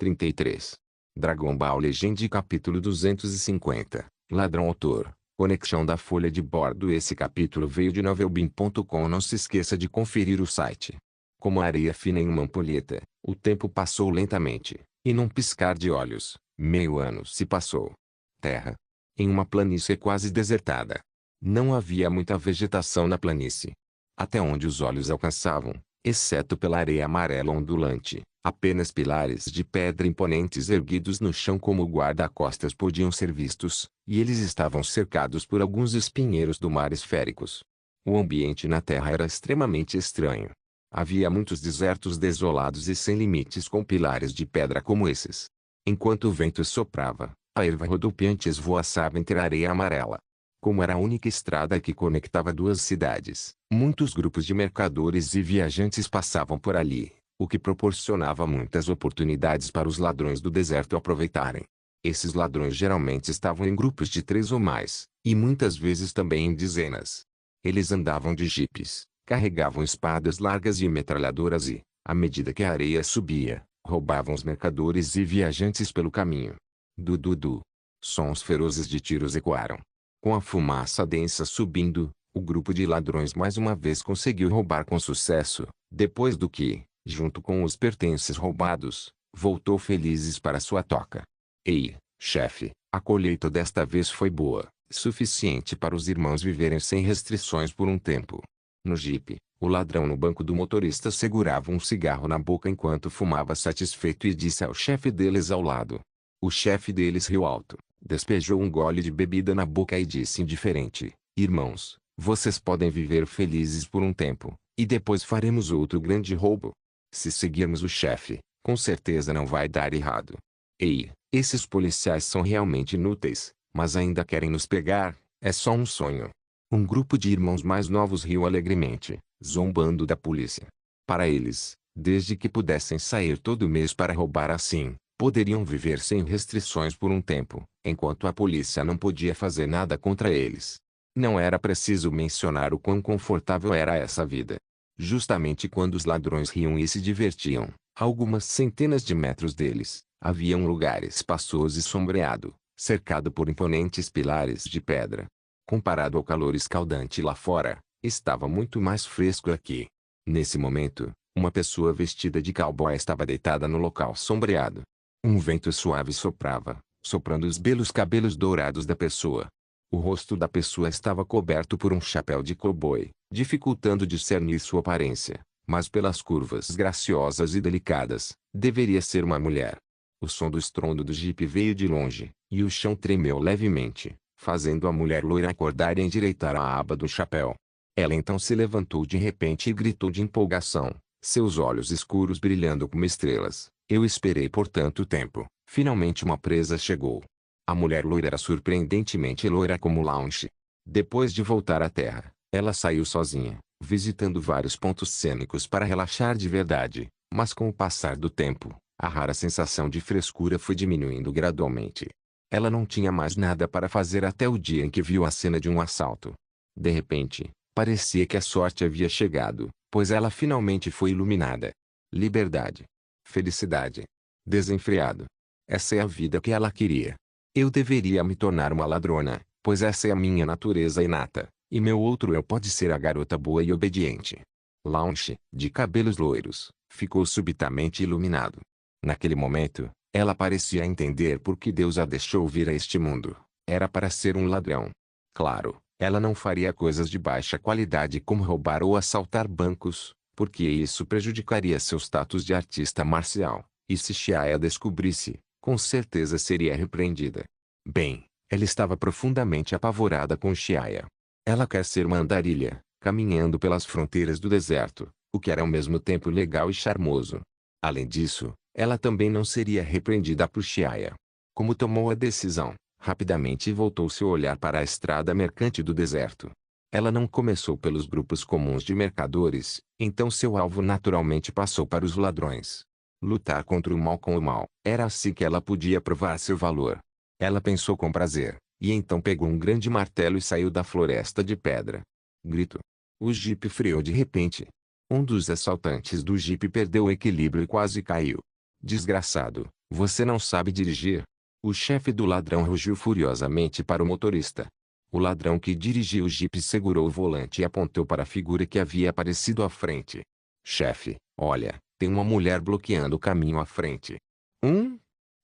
33. Dragon Ball Legend capítulo 250. Ladrão autor. Conexão da folha de bordo. Esse capítulo veio de novelbean.com. Não se esqueça de conferir o site. Como areia fina em uma ampulheta, o tempo passou lentamente, e num piscar de olhos, meio ano se passou. Terra. Em uma planície quase desertada. Não havia muita vegetação na planície. Até onde os olhos alcançavam, exceto pela areia amarela ondulante, apenas pilares de pedra imponentes erguidos no chão como guarda-costas podiam ser vistos, e eles estavam cercados por alguns espinheiros do mar esféricos. O ambiente na Terra era extremamente estranho. Havia muitos desertos desolados e sem limites com pilares de pedra como esses. Enquanto o vento soprava, a erva rodopiante esvoaçava entre a areia amarela. Como era a única estrada que conectava duas cidades, muitos grupos de mercadores e viajantes passavam por ali, o que proporcionava muitas oportunidades para os ladrões do deserto aproveitarem. Esses ladrões geralmente estavam em grupos de 3 ou mais, e muitas vezes também em dezenas. Eles andavam de jipes, carregavam espadas largas e metralhadoras e, à medida que a areia subia, roubavam os mercadores e viajantes pelo caminho. Du-du-du. Sons ferozes de tiros ecoaram. Com a fumaça densa subindo, o grupo de ladrões mais uma vez conseguiu roubar com sucesso, depois do que, junto com os pertences roubados, voltou felizes para sua toca. Ei, chefe, a colheita desta vez foi boa, suficiente para os irmãos viverem sem restrições por um tempo. No jipe, o ladrão no banco do motorista segurava um cigarro na boca enquanto fumava satisfeito e disse ao chefe deles ao lado. O chefe deles riu alto, despejou um gole de bebida na boca e disse indiferente, irmãos, vocês podem viver felizes por um tempo, e depois faremos outro grande roubo. Se seguirmos o chefe, com certeza não vai dar errado. Ei, esses policiais são realmente inúteis, mas ainda querem nos pegar, é só um sonho. Um grupo de irmãos mais novos riu alegremente, zombando da polícia. Para eles, desde que pudessem sair todo mês para roubar assim, poderiam viver sem restrições por um tempo, enquanto a polícia não podia fazer nada contra eles. Não era preciso mencionar o quão confortável era essa vida. Justamente quando os ladrões riam e se divertiam, a algumas centenas de metros deles, havia um lugar espaçoso e sombreado, cercado por imponentes pilares de pedra. Comparado ao calor escaldante lá fora, estava muito mais fresco aqui. Nesse momento, uma pessoa vestida de cowboy estava deitada no local sombreado. Um vento suave soprava, soprando os belos cabelos dourados da pessoa. O rosto da pessoa estava coberto por um chapéu de cowboy, dificultando discernir sua aparência, mas pelas curvas graciosas e delicadas, deveria ser uma mulher. O som do estrondo do jipe veio de longe, e o chão tremeu levemente, fazendo a mulher loira acordar e endireitar a aba do chapéu. Ela então se levantou de repente e gritou de empolgação, seus olhos escuros brilhando como estrelas. Eu esperei por tanto tempo, finalmente uma presa chegou. A mulher loira era surpreendentemente loira como Launch. Depois de voltar à Terra, ela saiu sozinha, visitando vários pontos cênicos para relaxar de verdade, mas com o passar do tempo, a rara sensação de frescura foi diminuindo gradualmente. Ela não tinha mais nada para fazer até o dia em que viu a cena de um assalto. De repente, parecia que a sorte havia chegado, pois ela finalmente foi iluminada. Liberdade. Felicidade. Desenfreado. Essa é a vida que ela queria. Eu deveria me tornar uma ladrona, pois essa é a minha natureza inata, e meu outro eu pode ser a garota boa e obediente. Launch, de cabelos loiros, ficou subitamente iluminado. Naquele momento, ela parecia entender por que Deus a deixou vir a este mundo. Era para ser um ladrão. Claro, ela não faria coisas de baixa qualidade como roubar ou assaltar bancos, porque isso prejudicaria seu status de artista marcial, e se Shia descobrisse, com certeza seria repreendida. Bem, ela estava profundamente apavorada com Shia. Ela quer ser uma andarilha, caminhando pelas fronteiras do deserto, o que era ao mesmo tempo legal e charmoso. Além disso, ela também não seria repreendida por Shia. Como tomou a decisão, rapidamente voltou seu olhar para a estrada mercante do deserto. Ela não começou pelos grupos comuns de mercadores, então seu alvo naturalmente passou para os ladrões. Lutar contra o mal com o mal, era assim que ela podia provar seu valor. Ela pensou com prazer, e então pegou um grande martelo e saiu da floresta de pedra. Grito. O jipe freou de repente. Um dos assaltantes do jipe perdeu o equilíbrio e quase caiu. Desgraçado, você não sabe dirigir? O chefe do ladrão rugiu furiosamente para o motorista. O ladrão que dirigia o jipe segurou o volante e apontou para a figura que havia aparecido à frente. Chefe, olha, tem uma mulher bloqueando o caminho à frente.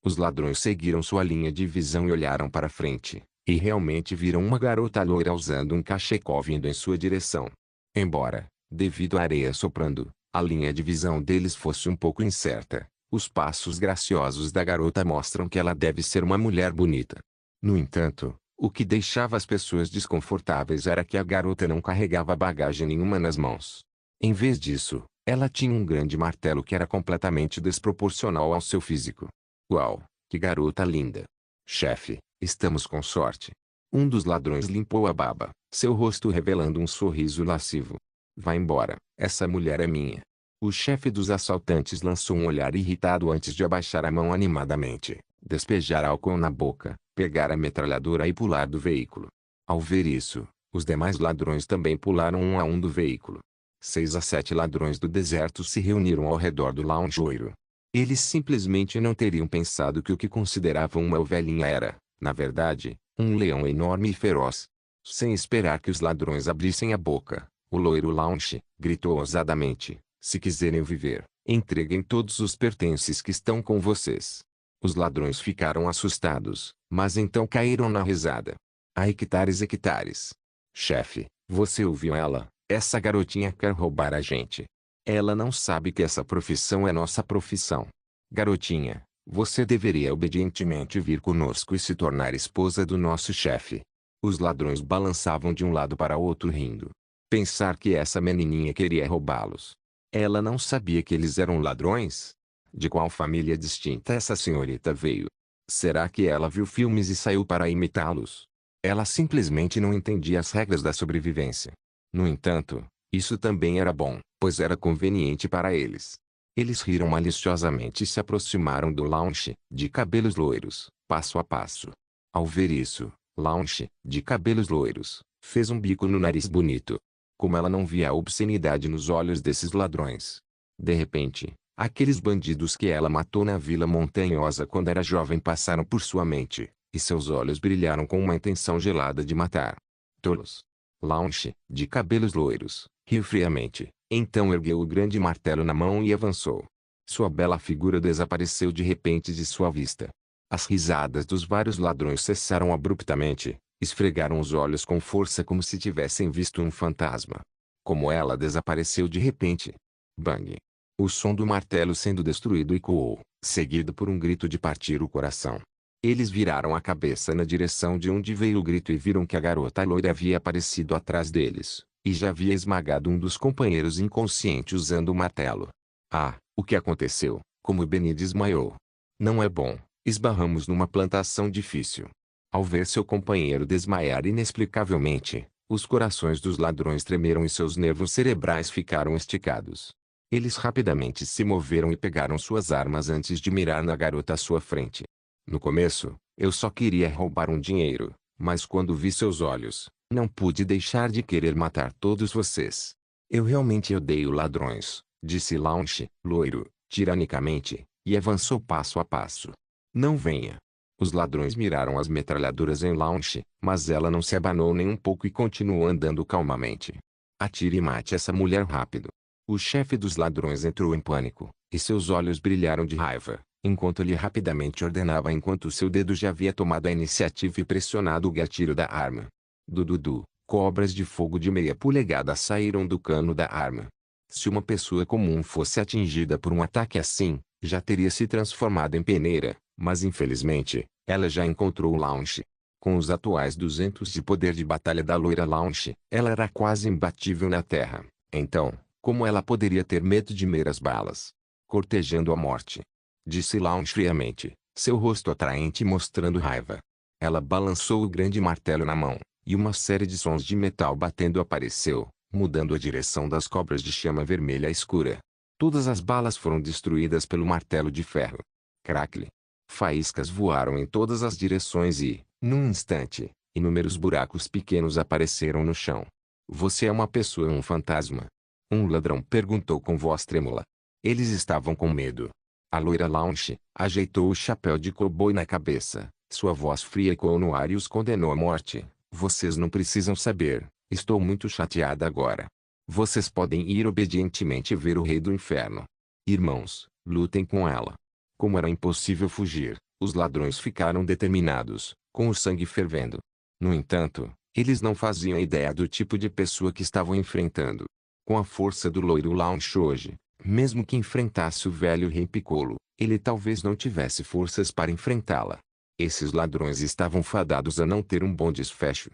Os ladrões seguiram sua linha de visão e olharam para frente, e realmente viram uma garota loira usando um cachecol vindo em sua direção. Embora, devido à areia soprando, a linha de visão deles fosse um pouco incerta, os passos graciosos da garota mostram que ela deve ser uma mulher bonita. No entanto, o que deixava as pessoas desconfortáveis era que a garota não carregava bagagem nenhuma nas mãos. Em vez disso, ela tinha um grande martelo que era completamente desproporcional ao seu físico. Uau, que garota linda! Chefe, estamos com sorte. Um dos ladrões limpou a baba, seu rosto revelando um sorriso lascivo. Vá embora, essa mulher é minha. O chefe dos assaltantes lançou um olhar irritado antes de abaixar a mão animadamente, despejar álcool na boca, pegar a metralhadora e pular do veículo. Ao ver isso, os demais ladrões também pularam um a um do veículo. 6 a 7 ladrões do deserto se reuniram ao redor do loungeiro. Eles simplesmente não teriam pensado que o que consideravam uma ovelhinha era, na verdade, um leão enorme e feroz. Sem esperar que os ladrões abrissem a boca, o loiro Launch gritou ousadamente: se quiserem viver, entreguem todos os pertences que estão com vocês. Os ladrões ficaram assustados, mas então caíram na risada. Há hectares e hectares. Chefe, você ouviu ela? Essa garotinha quer roubar a gente. Ela não sabe que essa profissão é nossa profissão. Garotinha, você deveria obedientemente vir conosco e se tornar esposa do nosso chefe. Os ladrões balançavam de um lado para outro rindo. Pensar que essa menininha queria roubá-los. Ela não sabia que eles eram ladrões? De qual família distinta essa senhorita veio? Será que ela viu filmes e saiu para imitá-los? Ela simplesmente não entendia as regras da sobrevivência. No entanto, isso também era bom, pois era conveniente para eles. Eles riram maliciosamente e se aproximaram do Launch, de cabelos loiros, passo a passo. Ao ver isso, Launch, de cabelos loiros, fez um bico no nariz bonito. Como ela não via a obscenidade nos olhos desses ladrões. De repente, aqueles bandidos que ela matou na Vila Montanhosa quando era jovem passaram por sua mente, e seus olhos brilharam com uma intenção gelada de matar. Tolos. Launch, de cabelos loiros, riu friamente, então ergueu o grande martelo na mão e avançou. Sua bela figura desapareceu de repente de sua vista. As risadas dos vários ladrões cessaram abruptamente, esfregaram os olhos com força como se tivessem visto um fantasma. Como ela desapareceu de repente. Bang! O som do martelo sendo destruído ecoou, seguido por um grito de partir o coração. Eles viraram a cabeça na direção de onde veio o grito e viram que a garota loira havia aparecido atrás deles, e já havia esmagado um dos companheiros inconsciente usando o martelo. Ah, o que aconteceu? Como Benny desmaiou. Não é bom, esbarramos numa plantação difícil. Ao ver seu companheiro desmaiar inexplicavelmente, os corações dos ladrões tremeram e seus nervos cerebrais ficaram esticados. Eles rapidamente se moveram e pegaram suas armas antes de mirar na garota à sua frente. No começo, eu só queria roubar um dinheiro, mas quando vi seus olhos, não pude deixar de querer matar todos vocês. Eu realmente odeio ladrões, disse Launch, loiro, tiranicamente, e avançou passo a passo. Não venha. Os ladrões miraram as metralhadoras em Launch, mas ela não se abanou nem um pouco e continuou andando calmamente. Atire e mate essa mulher rápido. O chefe dos ladrões entrou em pânico, e seus olhos brilharam de raiva, enquanto ele rapidamente ordenava enquanto seu dedo já havia tomado a iniciativa e pressionado o gatilho da arma. Dududu, cobras de fogo de meia polegada saíram do cano da arma. Se uma pessoa comum fosse atingida por um ataque assim, já teria se transformado em peneira, mas infelizmente, ela já encontrou o Launch. Com os atuais 200 de poder de batalha da loira Launch, ela era quase imbatível na terra. Então, como ela poderia ter medo de meras balas? Cortejando a morte. Disse Launch friamente, seu rosto atraente mostrando raiva. Ela balançou o grande martelo na mão, e uma série de sons de metal batendo apareceu, mudando a direção das cobras de chama vermelha escura. Todas as balas foram destruídas pelo martelo de ferro. Crackle. Faíscas voaram em todas as direções e, num instante, inúmeros buracos pequenos apareceram no chão. Você é uma pessoa ou um fantasma? Um ladrão perguntou com voz trêmula. Eles estavam com medo. A loira Launch ajeitou o chapéu de cowboy na cabeça. Sua voz fria ecoou no ar e os condenou à morte. Vocês não precisam saber. Estou muito chateada agora. Vocês podem ir obedientemente ver o rei do inferno. Irmãos, lutem com ela. Como era impossível fugir, os ladrões ficaram determinados, com o sangue fervendo. No entanto, eles não faziam ideia do tipo de pessoa que estavam enfrentando. Com a força do loiro Launch hoje, mesmo que enfrentasse o velho rei Piccolo, ele talvez não tivesse forças para enfrentá-la. Esses ladrões estavam fadados a não ter um bom desfecho.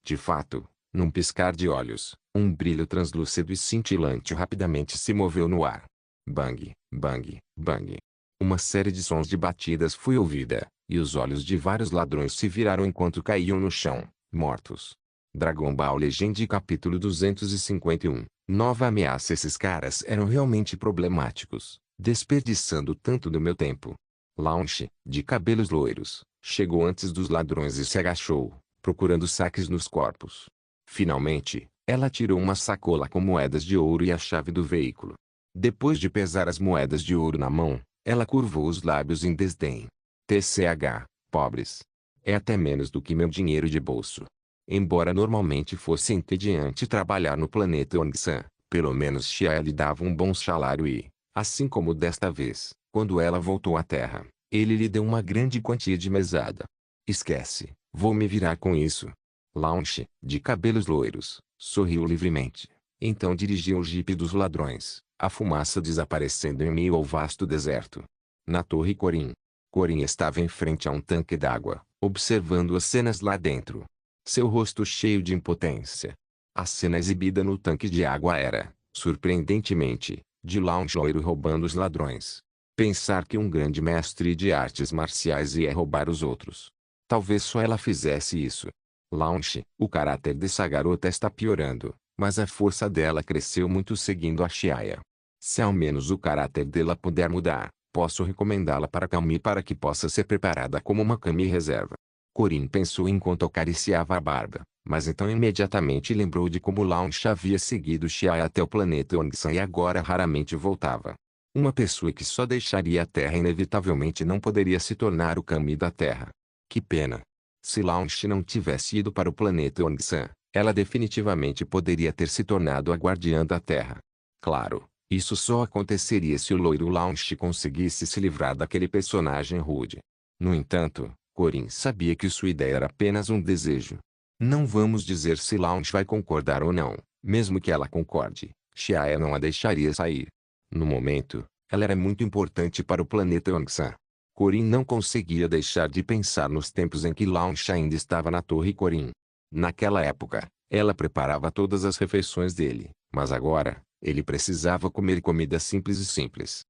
De fato, num piscar de olhos, um brilho translúcido e cintilante rapidamente se moveu no ar. Bang, bang, bang. Uma série de sons de batidas foi ouvida, e os olhos de vários ladrões se viraram enquanto caíam no chão, mortos. Dragon Ball Legend capítulo 251. Nova ameaça. Esses caras eram realmente problemáticos, desperdiçando tanto do meu tempo. Launch, de cabelos loiros, chegou antes dos ladrões e se agachou, procurando saques nos corpos. Finalmente, ela tirou uma sacola com moedas de ouro e a chave do veículo. Depois de pesar as moedas de ouro na mão, ela curvou os lábios em desdém. TCH, pobres. É até menos do que meu dinheiro de bolso. Embora normalmente fosse entediante trabalhar no planeta Ongsan, pelo menos Xia lhe dava um bom salário e, assim como desta vez, quando ela voltou à Terra, ele lhe deu uma grande quantia de mesada. Esquece, vou me virar com isso. Launch, de cabelos loiros, sorriu livremente. Então dirigiu o jipe dos ladrões, a fumaça desaparecendo em meio ao vasto deserto. Na Torre Corin. Corin estava em frente a um tanque d'água, observando as cenas lá dentro. Seu rosto cheio de impotência. A cena exibida no tanque de água era, surpreendentemente, de Launch loiro roubando os ladrões. Pensar que um grande mestre de artes marciais ia roubar os outros. Talvez só ela fizesse isso. Launch, o caráter dessa garota está piorando, mas a força dela cresceu muito seguindo a Chiaya. Se ao menos o caráter dela puder mudar, posso recomendá-la para Kami para que possa ser preparada como uma Kami reserva. Corin pensou enquanto acariciava a barba, mas então imediatamente lembrou de como Launch havia seguido Chiaya até o planeta Ongsan e agora raramente voltava. Uma pessoa que só deixaria a Terra inevitavelmente não poderia se tornar o Kami da Terra. Que pena. Se Launch não tivesse ido para o planeta Ongsan, ela definitivamente poderia ter se tornado a guardiã da Terra. Claro, isso só aconteceria se o loiro Launch conseguisse se livrar daquele personagem rude. No entanto, Corin sabia que sua ideia era apenas um desejo. Não vamos dizer se Launch vai concordar ou não, mesmo que ela concorde, Chiaya não a deixaria sair. No momento, ela era muito importante para o planeta Ongsan. Corin não conseguia deixar de pensar nos tempos em que Launch ainda estava na Torre Corin. Naquela época, ela preparava todas as refeições dele, mas agora, ele precisava comer comida simples e simples.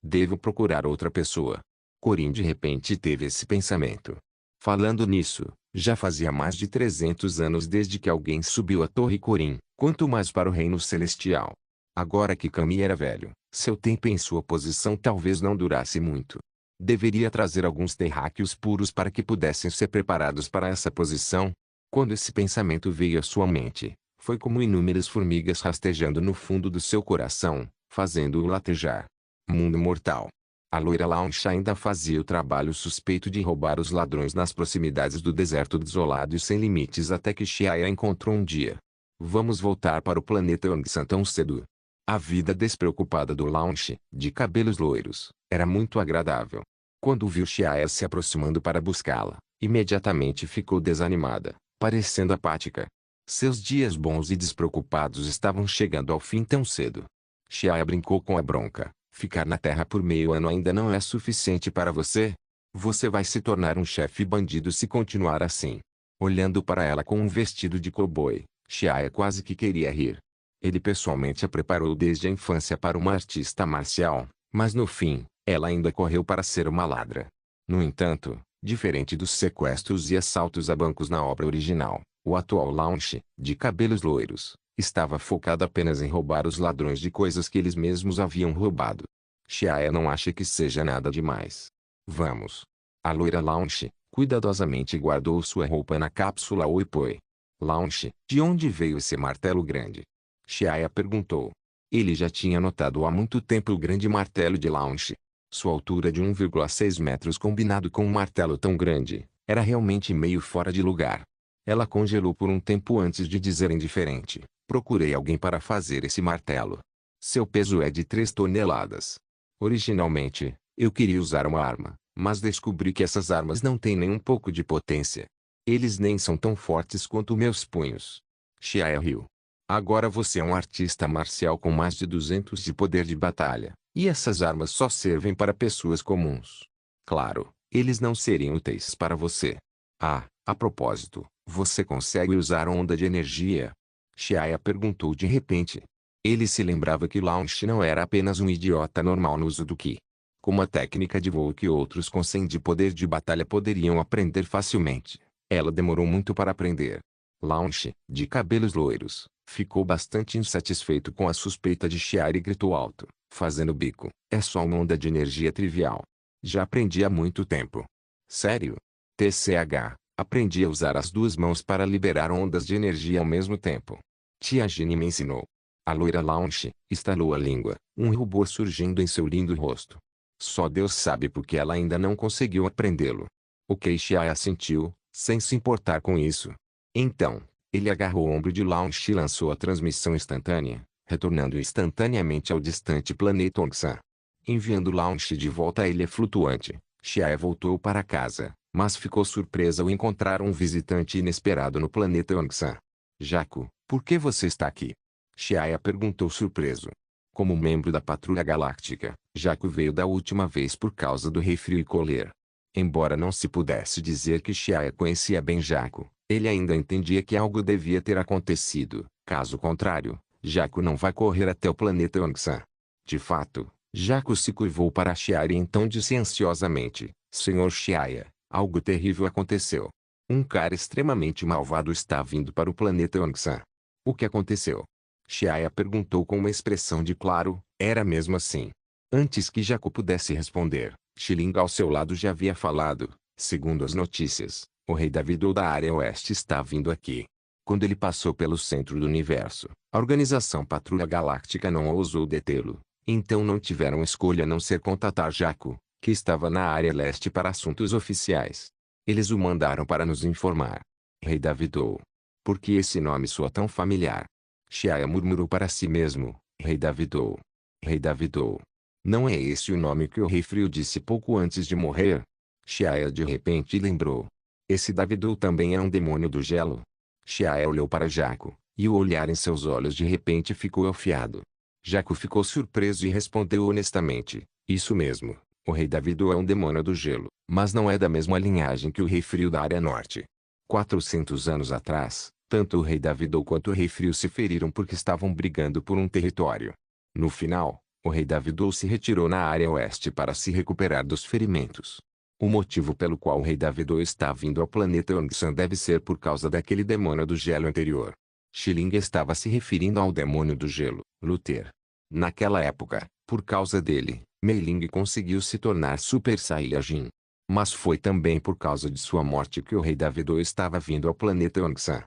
Devo procurar outra pessoa. Corin de repente teve esse pensamento. Falando nisso, já fazia mais de 300 anos desde que alguém subiu a Torre Corin, quanto mais para o Reino Celestial. Agora que Kami era velho, seu tempo em sua posição talvez não durasse muito. Deveria trazer alguns terráqueos puros para que pudessem ser preparados para essa posição. Quando esse pensamento veio à sua mente, foi como inúmeras formigas rastejando no fundo do seu coração, fazendo-o latejar. Mundo mortal. A loira Launch ainda fazia o trabalho suspeito de roubar os ladrões nas proximidades do deserto desolado e sem limites até que Chiaya encontrou um dia. Vamos voltar para o planeta Ongsan tão cedo. A vida despreocupada do Launch, de cabelos loiros, era muito agradável. Quando viu Chiaya se aproximando para buscá-la, imediatamente ficou desanimada, parecendo apática. Seus dias bons e despreocupados estavam chegando ao fim tão cedo. Chiaya brincou com a bronca. Ficar na Terra por meio ano ainda não é suficiente para você? Você vai se tornar um chefe bandido se continuar assim. Olhando para ela com um vestido de cowboy, Chiaya quase que queria rir. Ele pessoalmente a preparou desde a infância para uma artista marcial, mas no fim, ela ainda correu para ser uma ladra. No entanto, diferente dos sequestros e assaltos a bancos na obra original, o atual Launch, de cabelos loiros, estava focado apenas em roubar os ladrões de coisas que eles mesmos haviam roubado. Chiaya não acha que seja nada demais. Vamos. A loira Launch, cuidadosamente guardou sua roupa na cápsula Oipoi. Launch, de onde veio esse martelo grande? Chiaya perguntou. Ele já tinha notado há muito tempo o grande martelo de Launch. Sua altura de 1,6 metros combinado com um martelo tão grande, era realmente meio fora de lugar. Ela congelou por um tempo antes de dizer indiferente: procurei alguém para fazer esse martelo. Seu peso é de 3 toneladas. Originalmente, eu queria usar uma arma, mas descobri que essas armas não têm nem um pouco de potência. Eles nem são tão fortes quanto meus punhos. Xiae riu. Agora você é um artista marcial com mais de 200 de poder de batalha, e essas armas só servem para pessoas comuns. Claro, eles não seriam úteis para você. Ah, a propósito, você consegue usar onda de energia? Xiae perguntou de repente. Ele se lembrava que Launch não era apenas um idiota normal no uso do Ki. Com uma técnica de voo que outros com 100 de poder de batalha poderiam aprender facilmente, ela demorou muito para aprender. Launch, de cabelos loiros, ficou bastante insatisfeito com a suspeita de Xiae e gritou alto, fazendo bico: é só uma onda de energia trivial. Já aprendi há muito tempo. Sério? TCH, aprendi a usar as duas mãos para liberar ondas de energia ao mesmo tempo. Tia Jin me ensinou. A loira Launch estalou a língua, um rubor surgindo em seu lindo rosto. Só Deus sabe por que ela ainda não conseguiu aprendê-lo. O Xiae assentiu, sem se importar com isso. Então, ele agarrou o ombro de Launch e lançou a transmissão instantânea, retornando instantaneamente ao distante planeta Ongsan. Enviando Launch de volta à ilha flutuante, Xiae voltou para casa, mas ficou surpresa ao encontrar um visitante inesperado no planeta Ongsan. Jaco, por que você está aqui? Xiae perguntou surpreso. Como membro da Patrulha Galáctica, Jaco veio da última vez por causa do Rei Frio e Colher. Embora não se pudesse dizer que Xiae conhecia bem Jaco, ele ainda entendia que algo devia ter acontecido. Caso contrário, Jaco não vai correr até o planeta Ongsan. De fato, Jaco se curvou para Xiae e então disse ansiosamente: Senhor Xiae, algo terrível aconteceu. Um cara extremamente malvado está vindo para o planeta Ongsan. O que aconteceu? Xiae perguntou com uma expressão de claro: era mesmo assim. Antes que Jaco pudesse responder, Xiling ao seu lado já havia falado: segundo as notícias, o rei Davidou da área oeste está vindo aqui. Quando ele passou pelo centro do universo, a organização Patrulha Galáctica não ousou detê-lo. Então não tiveram escolha a não ser contatar Jaco, que estava na área leste para assuntos oficiais. Eles o mandaram para nos informar. Rei Davidou. Por que esse nome soa tão familiar? Xiae murmurou para si mesmo: Rei Davidou. Rei Davidou. Não é esse o nome que o Rei Frio disse pouco antes de morrer? Xiae de repente lembrou. Esse Davidou também é um demônio do gelo? Xiae olhou para Jaco, e o olhar em seus olhos de repente ficou afiado. Jaco ficou surpreso e respondeu honestamente: isso mesmo, o Rei Davidou é um demônio do gelo, mas não é da mesma linhagem que o Rei Frio da área norte. 400 anos atrás, tanto o Rei Davidou quanto o Rei Frio se feriram porque estavam brigando por um território. No final, o Rei Davidou se retirou na área oeste para se recuperar dos ferimentos. O motivo pelo qual o Rei Davidou está vindo ao planeta Ongsan deve ser por causa daquele demônio do gelo anterior. Xiling estava se referindo ao demônio do gelo, Luther. Naquela época, por causa dele, Mei Ling conseguiu se tornar Super Saiyajin. Mas foi também por causa de sua morte que o Rei Davidou estava vindo ao planeta Ongsan.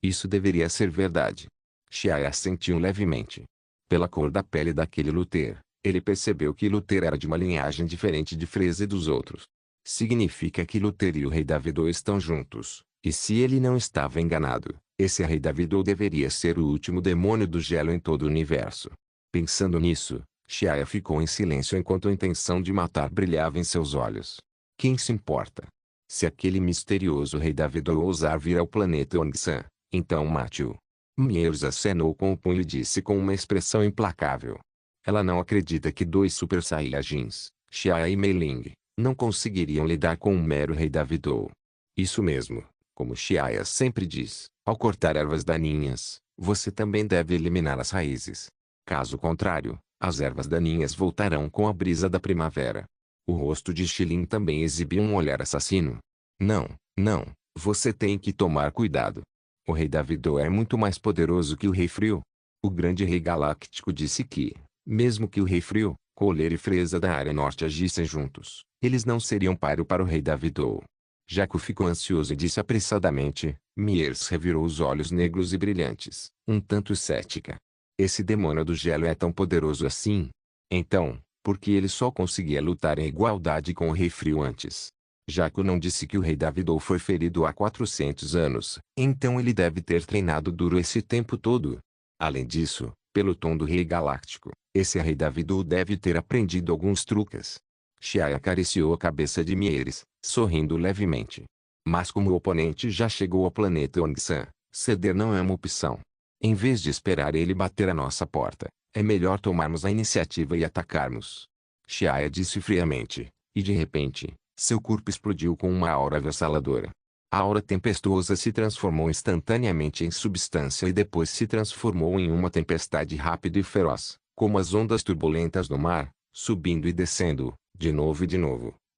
Isso deveria ser verdade. Xiae assentiu levemente. Pela cor da pele daquele Luther, ele percebeu que Luther era de uma linhagem diferente de Freeza e dos outros. Significa que Luther e o Rei Davidou estão juntos, e se ele não estava enganado, esse Rei Davidou deveria ser o último demônio do gelo em todo o universo. Pensando nisso, Xiae ficou em silêncio enquanto a intenção de matar brilhava em seus olhos. Quem se importa? Se aquele misterioso Rei Davidou ousar vir ao planeta Ongsan, então mate-o. Miers acenou com o punho e disse com uma expressão implacável. Ela não acredita que dois Super Saiyajins, Xiae e Mei Ling, não conseguiriam lidar com um mero Rei Davidou. Isso mesmo, como Xiae sempre diz, ao cortar ervas daninhas, você também deve eliminar as raízes. Caso contrário, as ervas daninhas voltarão com a brisa da primavera. O rosto de Xiling também exibiu um olhar assassino. Não, não, você tem que tomar cuidado. O Rei Davidou é muito mais poderoso que o Rei Frio. O grande Rei Galáctico disse que, mesmo que o Rei Frio, Colher e Freeza da área norte agissem juntos, eles não seriam páreo para o Rei Davidou. Jaco ficou ansioso e disse apressadamente. Miers revirou os olhos negros e brilhantes, um tanto cética. Esse demônio do gelo é tão poderoso assim? Então, por que ele só conseguia lutar em igualdade com o Rei Frio antes? Jaco não disse que o Rei Davidou foi ferido há 400 anos, então ele deve ter treinado duro esse tempo todo. Além disso, pelo tom do Rei Galáctico, esse Rei Davidou deve ter aprendido alguns truques. Xiai acariciou a cabeça de Mieres, sorrindo levemente. Mas como o oponente já chegou ao planeta Ongsan, ceder não é uma opção. Em vez de esperar ele bater a nossa porta, é melhor tomarmos a iniciativa e atacarmos. Xiai disse friamente, e de repente, seu corpo explodiu com uma aura avassaladora. A aura tempestuosa se transformou instantaneamente em substância e depois se transformou em uma tempestade rápida e feroz, como as ondas turbulentas do mar, subindo e descendo, de novo,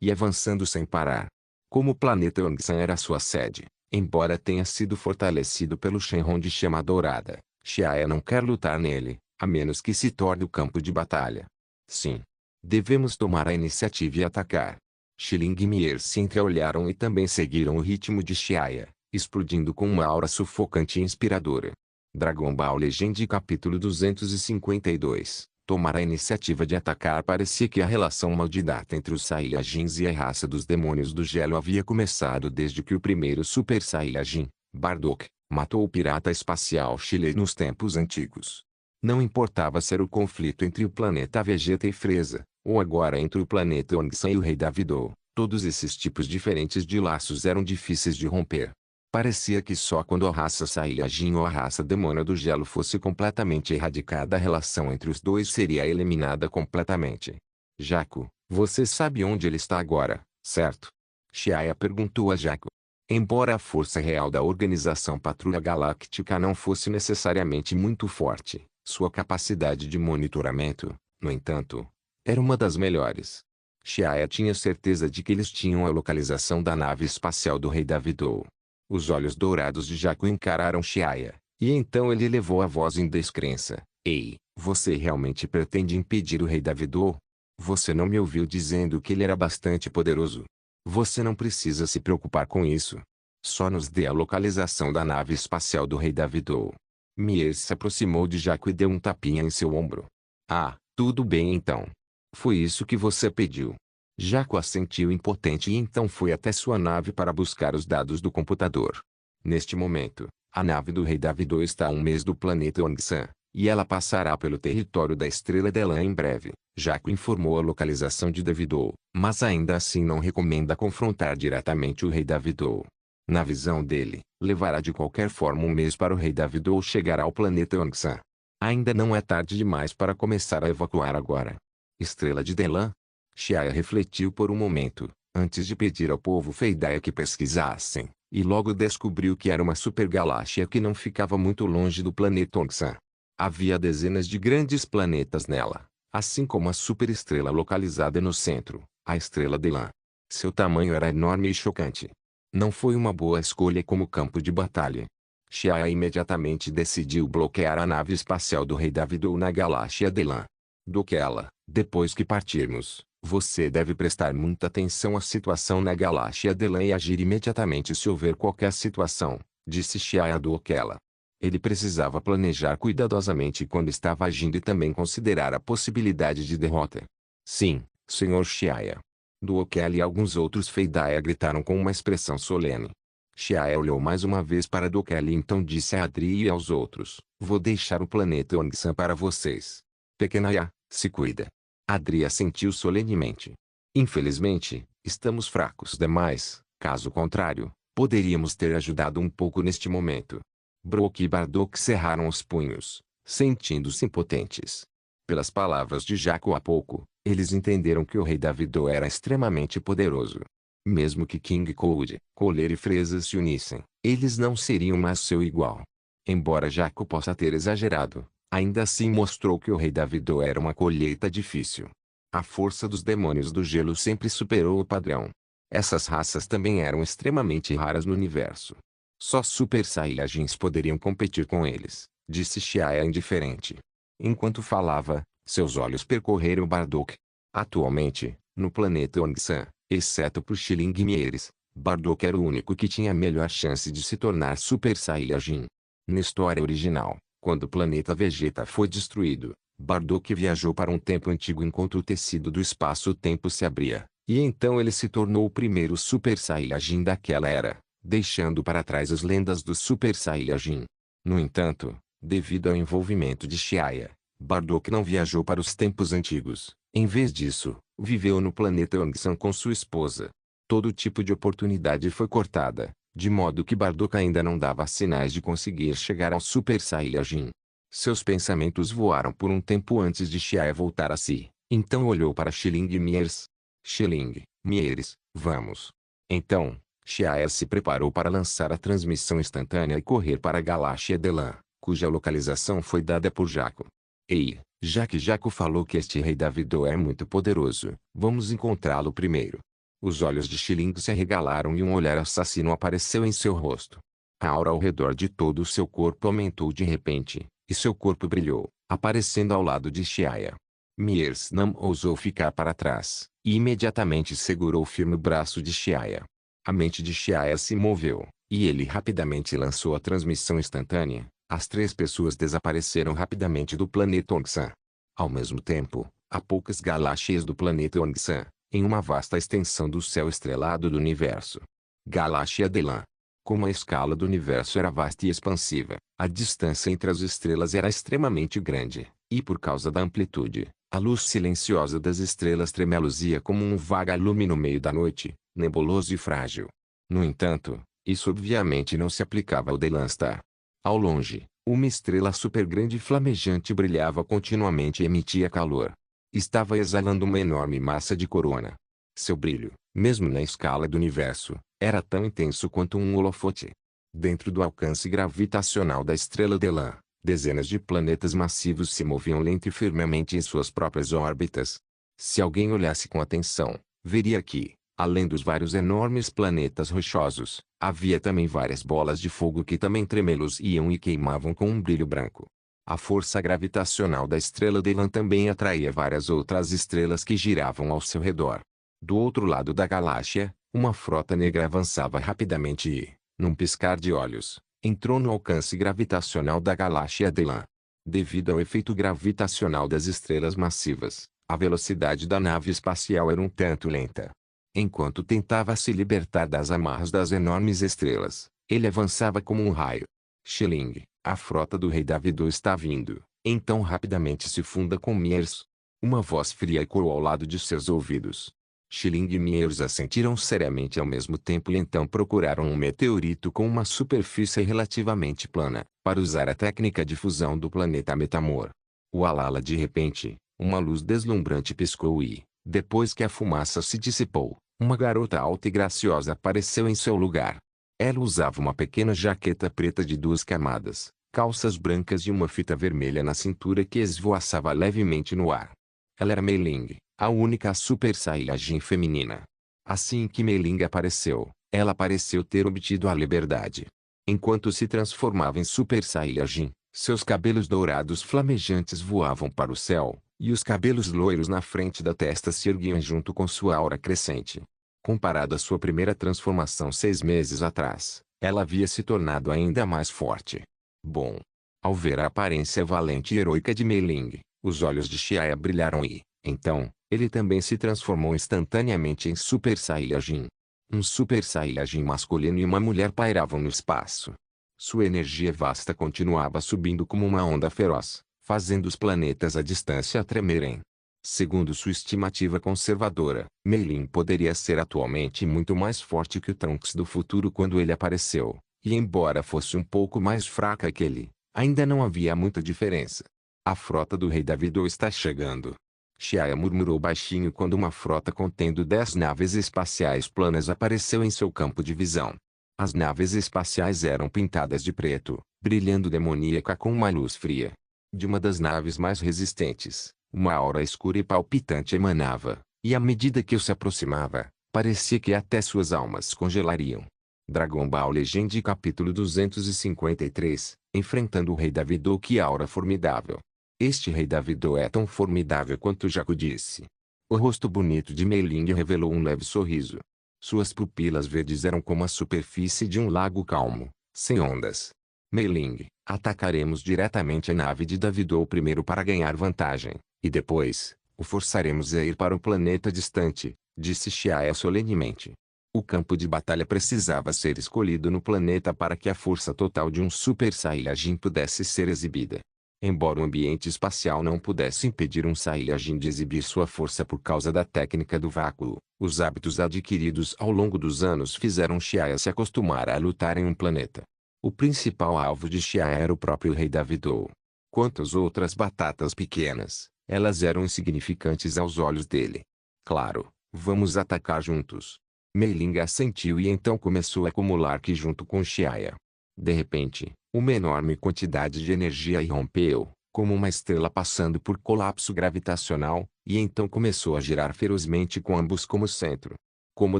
e avançando sem parar. Como o planeta Ongsan era sua sede, embora tenha sido fortalecido pelo Shenron de Chama Dourada, Xiaia não quer lutar nele, a menos que se torne o campo de batalha. Sim. Devemos tomar a iniciativa e atacar. Xiling e Mier se entreolharam e também seguiram o ritmo de Xiaia, explodindo com uma aura sufocante e inspiradora. Dragon Ball Legend capítulo 252. Tomar a iniciativa de atacar. Parecia que a relação maldita entre os Saiyajins e a raça dos demônios do gelo havia começado desde que o primeiro Super Saiyajin, Bardock, matou o pirata espacial Chile nos tempos antigos. Não importava ser o conflito entre o planeta Vegeta e Frieza, ou agora entre o planeta Ongsan e o Rei Davidou, todos esses tipos diferentes de laços eram difíceis de romper. Parecia que só quando a raça Saiyajin ou a raça demônio do gelo fosse completamente erradicada a relação entre os dois seria eliminada completamente. Jaco, você sabe onde ele está agora, certo? Xiaia perguntou a Jaco. Embora a força real da organização Patrulha Galáctica não fosse necessariamente muito forte, sua capacidade de monitoramento, no entanto, era uma das melhores. Xiaia tinha certeza de que eles tinham a localização da nave espacial do Rei Davidou. Os olhos dourados de Jaco encararam Xiaia, e então ele elevou a voz em descrença. Ei, você realmente pretende impedir o Rei Davidou? Você não me ouviu dizendo que ele era bastante poderoso? Você não precisa se preocupar com isso. Só nos dê a localização da nave espacial do Rei Davidou. Mier se aproximou de Jaco e deu um tapinha em seu ombro. Ah, tudo bem então. Foi isso que você pediu. Jaco assentiu impotente e então foi até sua nave para buscar os dados do computador. Neste momento, a nave do Rei Davidou está a 1 mês do planeta Ongsan, e ela passará pelo território da Estrela Delan em breve. Jaco informou a localização de Davidou, mas ainda assim não recomenda confrontar diretamente o Rei Davidou. Na visão dele, levará de qualquer forma 1 mês para o Rei Davidou chegar ao planeta Ongsan. Ainda não é tarde demais para começar a evacuar agora. Estrela de Delan? Xiaia refletiu por um momento, antes de pedir ao povo Feidaia que pesquisassem, e logo descobriu que era uma supergaláxia que não ficava muito longe do planeta Ongsan. Havia dezenas de grandes planetas nela, assim como a superestrela localizada no centro, a Estrela Delan. Seu tamanho era enorme e chocante. Não foi uma boa escolha como campo de batalha. Xiaia imediatamente decidiu bloquear a nave espacial do Rei Davidou na galáxia Delan. Doquela, depois que partirmos, você deve prestar muita atenção à situação na galáxia Delan e agir imediatamente se houver qualquer situação, disse Xiaia a Doquela. Ele precisava planejar cuidadosamente quando estava agindo e também considerar a possibilidade de derrota. Sim, Sr. Xiaia. Doquela e alguns outros Feidaia gritaram com uma expressão solene. Xiaia olhou mais uma vez para Doquela e então disse a Adri e aos outros, vou deixar o planeta Ongsan para vocês. Pequena Ya, se cuida. Adri assentiu solenemente. Infelizmente, estamos fracos demais, caso contrário, poderíamos ter ajudado um pouco neste momento. Brock e Bardock cerraram os punhos, sentindo-se impotentes. Pelas palavras de Jaco há pouco, eles entenderam que o Rei Davidou era extremamente poderoso. Mesmo que King Cold, Coler e Frieza se unissem, eles não seriam mais seu igual. Embora Jaco possa ter exagerado, ainda assim mostrou que o Rei Davidou era uma colheita difícil. A força dos demônios do gelo sempre superou o padrão. Essas raças também eram extremamente raras no universo. Só Super Saiyajins poderiam competir com eles, disse Xiaia indiferente. Enquanto falava, seus olhos percorreram Bardock. Atualmente, no planeta Ongsan, exceto por Xiling e Mieres, Bardock era o único que tinha a melhor chance de se tornar Super Saiyajin. Na história original, Quando o planeta Vegeta foi destruído, Bardock viajou para um tempo antigo enquanto o tecido do espaço-tempo se abria, e então ele se tornou o primeiro Super Saiyajin daquela era, deixando para trás as lendas do Super Saiyajin. No entanto, devido ao envolvimento de Shia, Bardock não viajou para os tempos antigos. Em vez disso, viveu no planeta Yongsan com sua esposa. Todo tipo de oportunidade foi cortada, de modo que Bardock ainda não dava sinais de conseguir chegar ao Super Saiyajin. Seus pensamentos voaram por um tempo antes de Shia voltar a si. Então olhou para Xiling e Miers. Xiling, Miers, vamos. Então, Shia se preparou para lançar a transmissão instantânea e correr para a Galáxia Delan, cuja localização foi dada por Jaco. Ei, já que Jaco falou que este rei Davido é muito poderoso, vamos encontrá-lo primeiro. Os olhos de Xiling se arregalaram e um olhar assassino apareceu em seu rosto. A aura ao redor de todo o seu corpo aumentou de repente, e seu corpo brilhou, aparecendo ao lado de Shia. Miers não ousou ficar para trás, e imediatamente segurou firme o braço de Shia. A mente de Shia se moveu, e ele rapidamente lançou a transmissão instantânea. As três pessoas desapareceram rapidamente do planeta Yongsan. Ao mesmo tempo, a poucas galáxias do planeta Yongsan, em uma vasta extensão do céu estrelado do universo. Galáxia Delan. Como a escala do universo era vasta e expansiva, a distância entre as estrelas era extremamente grande, e por causa da amplitude, a luz silenciosa das estrelas tremeluzia como um vagalume no meio da noite, nebuloso e frágil. No entanto, isso obviamente não se aplicava ao Delan Star. Ao longe, uma estrela super grande e flamejante brilhava continuamente e emitia calor. Estava exalando uma enorme massa de corona. Seu brilho, mesmo na escala do universo, era tão intenso quanto um holofote. Dentro do alcance gravitacional da estrela Delan, dezenas de planetas massivos se moviam lento e firmemente em suas próprias órbitas. Se alguém olhasse com atenção, veria que, além dos vários enormes planetas rochosos, havia também várias bolas de fogo que também tremeluziam e queimavam com um brilho branco. A força gravitacional da estrela Delan também atraía várias outras estrelas que giravam ao seu redor. Do outro lado da galáxia, uma frota negra avançava rapidamente e, num piscar de olhos, entrou no alcance gravitacional da galáxia Delan. Devido ao efeito gravitacional das estrelas massivas, a velocidade da nave espacial era um tanto lenta. Enquanto tentava se libertar das amarras das enormes estrelas, ele avançava como um raio. Xiling, a frota do rei Davido está vindo, então rapidamente se funda com Miers. Uma voz fria ecoou ao lado de seus ouvidos. Xiling e Miers assentiram seriamente ao mesmo tempo e então procuraram um meteorito com uma superfície relativamente plana, para usar a técnica de fusão do planeta Metamor. Ualala, de repente, uma luz deslumbrante piscou e, depois que a fumaça se dissipou, uma garota alta e graciosa apareceu em seu lugar. Ela usava uma pequena jaqueta preta de 2 camadas, calças brancas e uma fita vermelha na cintura que esvoaçava levemente no ar. Ela era Mei Ling, a única Super Saiyajin feminina. Assim que Mei Ling apareceu, ela pareceu ter obtido a liberdade. Enquanto se transformava em Super Saiyajin, seus cabelos dourados flamejantes voavam para o céu, e os cabelos loiros na frente da testa se erguiam junto com sua aura crescente. Comparado à sua primeira transformação 6 meses atrás, ela havia se tornado ainda mais forte. Bom. Ao ver a aparência valente e heroica de Mei Ling, os olhos de Shia brilharam e, então, ele também se transformou instantaneamente em Super Saiyajin. Um Super Saiyajin masculino e uma mulher pairavam no espaço. Sua energia vasta continuava subindo como uma onda feroz, fazendo os planetas à distância tremerem. Segundo sua estimativa conservadora, Mei Ling poderia ser atualmente muito mais forte que o Trunks do futuro quando ele apareceu, e embora fosse um pouco mais fraca que ele, ainda não havia muita diferença. A frota do rei Davido está chegando. Shia murmurou baixinho quando uma frota contendo 10 naves espaciais planas apareceu em seu campo de visão. As naves espaciais eram pintadas de preto, brilhando demoníaca com uma luz fria. De uma das naves mais resistentes, uma aura escura e palpitante emanava, e à medida que eu se aproximava, parecia que até suas almas congelariam. Dragon Ball Legend capítulo 253, enfrentando o rei Davido. Que aura formidável! Este rei Davido é tão formidável quanto Jaco disse. O rosto bonito de Mei Ling revelou um leve sorriso. Suas pupilas verdes eram como a superfície de um lago calmo, sem ondas. Mei Ling, Atacaremos diretamente a nave de Davidou primeiro para ganhar vantagem, e depois, o forçaremos a ir para um planeta distante, disse Xiae solenemente. O campo de batalha precisava ser escolhido no planeta para que a força total de um Super Saiyajin pudesse ser exibida. Embora o ambiente espacial não pudesse impedir um Saiyajin de exibir sua força por causa da técnica do vácuo, os hábitos adquiridos ao longo dos anos fizeram Xiae se acostumar a lutar em um planeta. O principal alvo de Xiae era o próprio Rei Davidou. Quanto às outras batatas pequenas, elas eram insignificantes aos olhos dele. Claro, vamos atacar juntos. Mei Ling assentiu e então começou a acumular Ki junto com Xiae. De repente, uma enorme quantidade de energia irrompeu, como uma estrela passando por colapso gravitacional, e então começou a girar ferozmente com ambos como centro. Como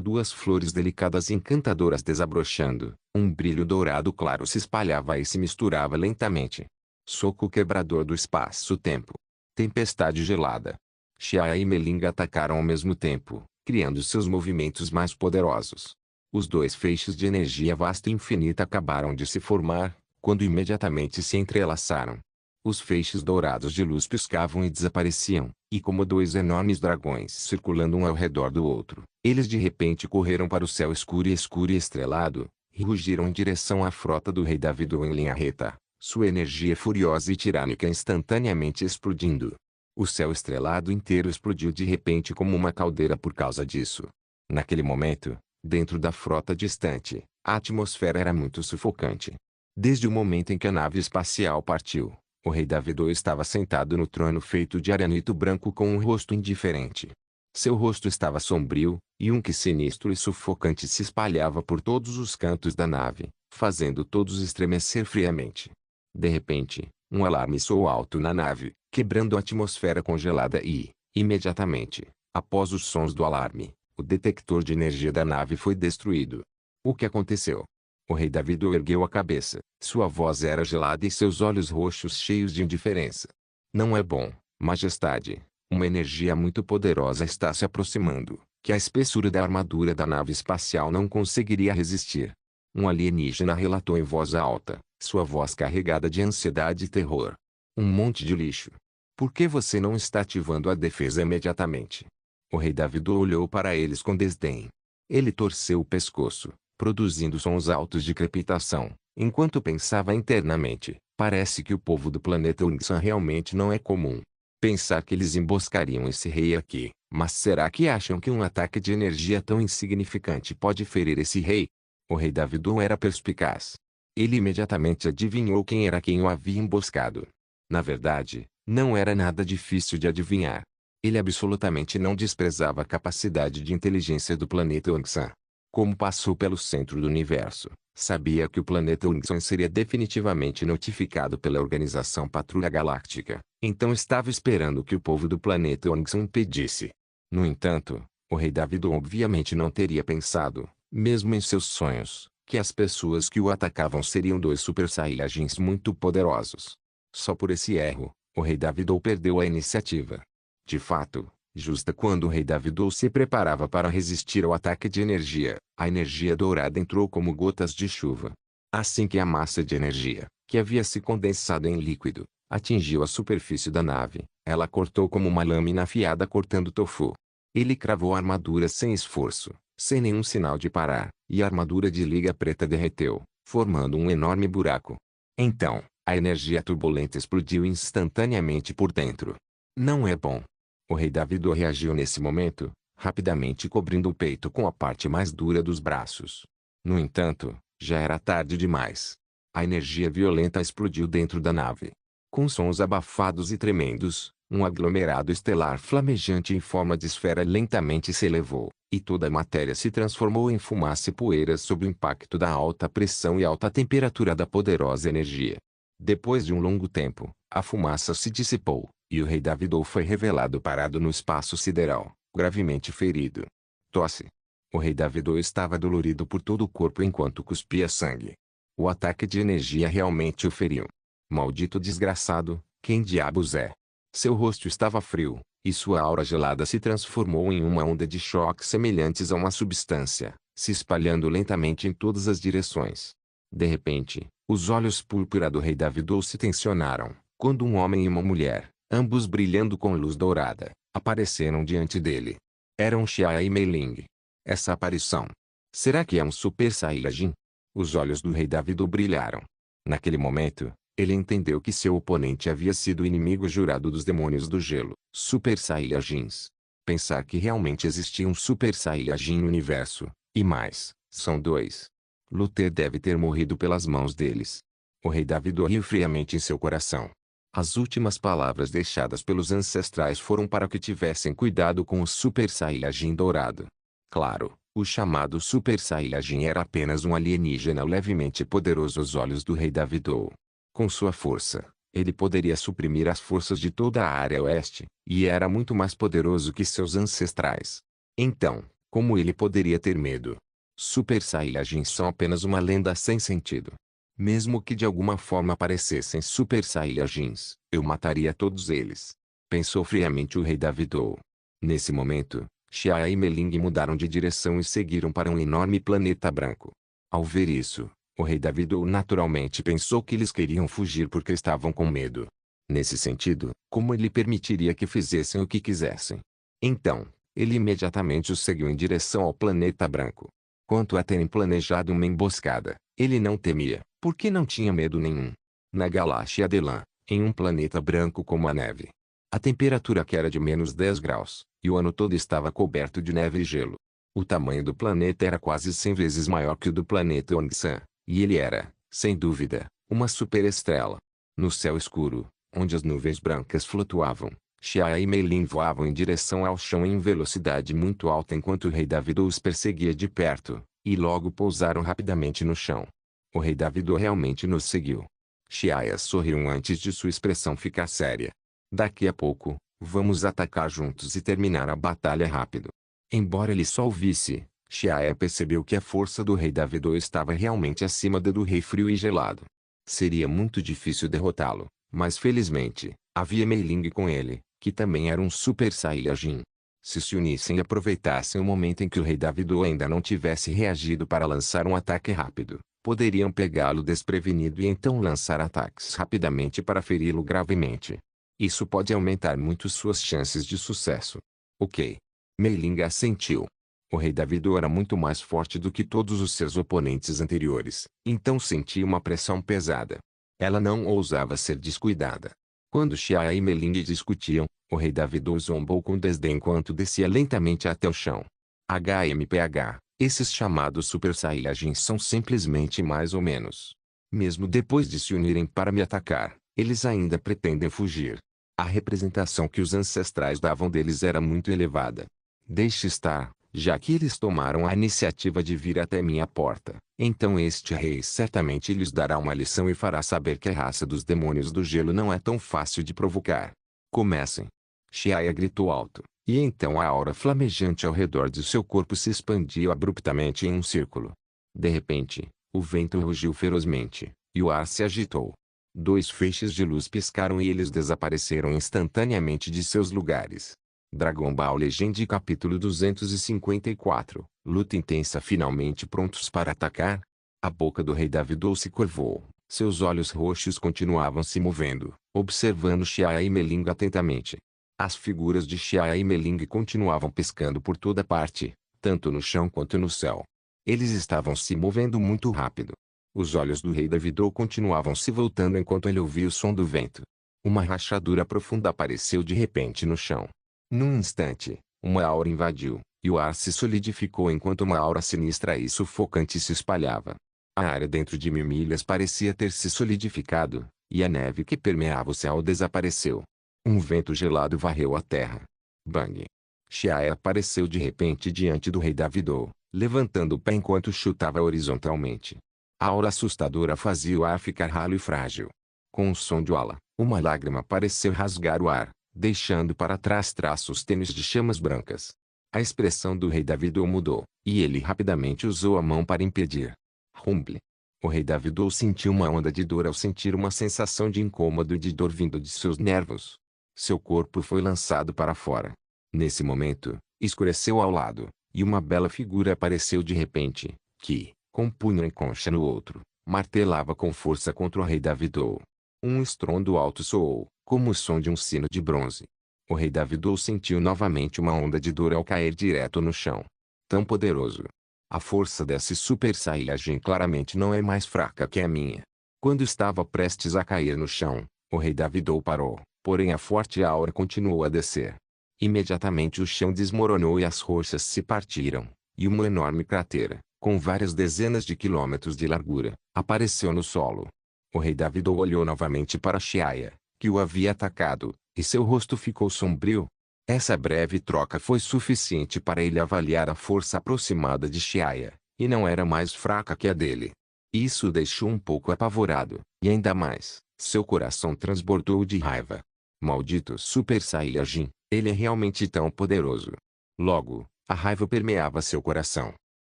duas flores delicadas e encantadoras desabrochando, um brilho dourado claro se espalhava e se misturava lentamente. Soco quebrador do espaço-tempo. Tempestade gelada. Xiae e Meling atacaram ao mesmo tempo, criando seus movimentos mais poderosos. Os dois feixes de energia vasta e infinita acabaram de se formar, quando imediatamente se entrelaçaram. Os feixes dourados de luz piscavam e desapareciam, e como dois enormes dragões circulando um ao redor do outro, eles de repente correram para o céu escuro e estrelado, e rugiram em direção à frota do Rei Davidou em linha reta, sua energia furiosa e tirânica instantaneamente explodindo. O céu estrelado inteiro explodiu de repente como uma caldeira por causa disso. Naquele momento, dentro da frota distante, a atmosfera era muito sufocante. Desde o momento em que a nave espacial partiu, o Rei Davidou estava sentado no trono feito de aranito branco com um rosto indiferente. Seu rosto estava sombrio, e um que sinistro e sufocante se espalhava por todos os cantos da nave, fazendo todos estremecer friamente. De repente, um alarme soou alto na nave, quebrando a atmosfera congelada e, imediatamente, após os sons do alarme, o detector de energia da nave foi destruído. O que aconteceu? O Rei Davidou ergueu a cabeça, sua voz era gelada e seus olhos roxos cheios de indiferença. Não é bom, Majestade. Uma energia muito poderosa está se aproximando, que a espessura da armadura da nave espacial não conseguiria resistir. Um alienígena relatou em voz alta, sua voz carregada de ansiedade e terror. Um monte de lixo. Por que você não está ativando a defesa imediatamente? O Rei Davidou olhou para eles com desdém. Ele torceu o pescoço, produzindo sons altos de crepitação, enquanto pensava internamente, parece que o povo do planeta Ungsan realmente não é comum. Pensar que eles emboscariam esse rei aqui, mas será que acham que um ataque de energia tão insignificante pode ferir esse rei? O Rei Davidou era perspicaz. Ele imediatamente adivinhou quem era quem o havia emboscado. Na verdade, não era nada difícil de adivinhar. Ele absolutamente não desprezava a capacidade de inteligência do planeta Ungsan. Como passou pelo centro do universo, sabia que o planeta Ungsan seria definitivamente notificado pela Organização Patrulha Galáctica, então estava esperando que o povo do planeta Ungsan impedisse. No entanto, o Rei Davidou obviamente não teria pensado, mesmo em seus sonhos, que as pessoas que o atacavam seriam dois Super Saiyajins muito poderosos. Só por esse erro, o Rei Davidou perdeu a iniciativa. De fato, justa quando o Rei Davidou se preparava para resistir ao ataque de energia, a energia dourada entrou como gotas de chuva. Assim que a massa de energia, que havia se condensado em líquido, atingiu a superfície da nave, ela cortou como uma lâmina afiada cortando tofu. Ele cravou a armadura sem esforço, sem nenhum sinal de parar, e a armadura de liga preta derreteu, formando um enorme buraco. Então, a energia turbulenta explodiu instantaneamente por dentro. Não é bom. O Rei Davidou reagiu nesse momento, rapidamente cobrindo o peito com a parte mais dura dos braços. No entanto, já era tarde demais. A energia violenta explodiu dentro da nave. Com sons abafados e tremendos, um aglomerado estelar flamejante em forma de esfera lentamente se elevou, e toda a matéria se transformou em fumaça e poeira sob o impacto da alta pressão e alta temperatura da poderosa energia. Depois de um longo tempo, a fumaça se dissipou, e o Rei Davidou foi revelado parado no espaço sideral, gravemente ferido. Tosse. O Rei Davidou estava dolorido por todo o corpo enquanto cuspia sangue. O ataque de energia realmente o feriu. Maldito desgraçado, quem diabos é? Seu rosto estava frio, e sua aura gelada se transformou em uma onda de choque semelhantes a uma substância, se espalhando lentamente em todas as direções. De repente, Os olhos púrpura do rei Davidou se tensionaram, quando um homem e uma mulher, ambos brilhando com luz dourada, apareceram diante dele. Eram Xiaia e Mei Ling. Essa aparição. Será que é um Super Saiyajin? Os olhos do rei Davidou brilharam. Naquele momento, ele entendeu que seu oponente havia sido o inimigo jurado dos demônios do gelo, Super Saiyajins. Pensar que realmente existia um Super Saiyajin no universo, e mais, são dois. Luther deve ter morrido pelas mãos deles. O rei Davidou riu friamente em seu coração. As últimas palavras deixadas pelos ancestrais foram para que tivessem cuidado com o Super Saiyajin dourado. Claro, o chamado Super Saiyajin era apenas um alienígena levemente poderoso aos olhos do rei Davidou. Com sua força, ele poderia suprimir as forças de toda a área oeste, e era muito mais poderoso que seus ancestrais. Então, como ele poderia ter medo? Super Saiyajins são apenas uma lenda sem sentido. Mesmo que de alguma forma aparecessem Super Saiyajins, eu mataria todos eles. Pensou friamente o rei Davidou. Nesse momento, Xiaia e Meling mudaram de direção e seguiram para um enorme planeta branco. Ao ver isso, o rei Davidou naturalmente pensou que eles queriam fugir porque estavam com medo. Nesse sentido, como ele permitiria que fizessem o que quisessem? Então, ele imediatamente os seguiu em direção ao planeta branco. Quanto a terem planejado uma emboscada, ele não temia, porque não tinha medo nenhum. Na galáxia Delan, em um planeta branco como a neve, a temperatura que era de -10 graus, e o ano todo estava coberto de neve e gelo. O tamanho do planeta era quase 100 vezes maior que o do planeta Ongsan, e ele era, sem dúvida, uma superestrela. No céu escuro, onde as nuvens brancas flutuavam, Xiaia e Meilin voavam em direção ao chão em velocidade muito alta enquanto o rei Davidou os perseguia de perto, e logo pousaram rapidamente no chão. O rei Davidou realmente nos seguiu. Xiaia sorriu antes de sua expressão ficar séria. Daqui a pouco, vamos atacar juntos e terminar a batalha rápido. Embora ele só ouvisse, Xiaia percebeu que a força do rei Davidou estava realmente acima da do rei frio e gelado. Seria muito difícil derrotá-lo, mas felizmente, havia Mei Ling com ele, que também era um Super Saiyajin. Se unissem e aproveitassem o momento em que o rei Davidou ainda não tivesse reagido para lançar um ataque rápido, poderiam pegá-lo desprevenido e então lançar ataques rapidamente para feri-lo gravemente. Isso pode aumentar muito suas chances de sucesso. Ok. Mei Ling assentiu. O rei Davidou era muito mais forte do que todos os seus oponentes anteriores, então sentia uma pressão pesada. Ela não ousava ser descuidada. Quando Xiaia e Meling discutiam, o rei Davidou zombou com desdém enquanto descia lentamente até o chão. HMPH, esses chamados Super Saiyajins são simplesmente mais ou menos. Mesmo depois de se unirem para me atacar, eles ainda pretendem fugir. A representação que os ancestrais davam deles era muito elevada. Deixe estar, já que eles tomaram a iniciativa de vir até minha porta, então este rei certamente lhes dará uma lição e fará saber que a raça dos demônios do gelo não é tão fácil de provocar. Comecem! Xiaia gritou alto, e então a aura flamejante ao redor de seu corpo se expandiu abruptamente em um círculo. De repente, o vento rugiu ferozmente, e o ar se agitou. Dois feixes de luz piscaram e eles desapareceram instantaneamente de seus lugares. Dragon Ball Legend capítulo 254, luta intensa finalmente prontos para atacar? A boca do rei Davidou se curvou, seus olhos roxos continuavam se movendo, observando Xiaia e Meling atentamente. As figuras de Xiaia e Meling continuavam piscando por toda parte, tanto no chão quanto no céu. Eles estavam se movendo muito rápido. Os olhos do rei Davidou continuavam se voltando enquanto ele ouvia o som do vento. Uma rachadura profunda apareceu de repente no chão. Num instante, uma aura invadiu, e o ar se solidificou enquanto uma aura sinistra e sufocante se espalhava. A área dentro de 1000 milhas parecia ter se solidificado, e a neve que permeava o céu desapareceu. Um vento gelado varreu a terra. Bang! Xiaia apareceu de repente diante do rei Davidou, levantando o pé enquanto chutava horizontalmente. A aura assustadora fazia o ar ficar ralo e frágil. Com um som de ola, uma lágrima pareceu rasgar o ar, deixando para trás traços tênues de chamas brancas. A expressão do rei Davidou mudou, e ele rapidamente usou a mão para impedir. Rumble. O rei Davidou sentiu uma onda de dor ao sentir uma sensação de incômodo e de dor vindo de seus nervos. Seu corpo foi lançado para fora. Nesse momento, escureceu ao lado, e uma bela figura apareceu de repente, que, com um punho em concha no outro, martelava com força contra o rei Davidou. Um estrondo alto soou, como o som de um sino de bronze. O rei Davidou sentiu novamente uma onda de dor ao cair direto no chão. Tão poderoso! A força desse Super Saiyajin claramente não é mais fraca que a minha. Quando estava prestes a cair no chão, o rei Davidou parou, porém a forte aura continuou a descer. Imediatamente o chão desmoronou e as rochas se partiram, e uma enorme cratera, com várias dezenas de quilômetros de largura, apareceu no solo. O rei Davidou olhou novamente para Xiaia, que o havia atacado, e seu rosto ficou sombrio. Essa breve troca foi suficiente para ele avaliar a força aproximada de Xiaia, e não era mais fraca que a dele. Isso o deixou um pouco apavorado, e ainda mais, seu coração transbordou de raiva. Maldito Super Saiyajin, ele é realmente tão poderoso. Logo, a raiva permeava seu coração.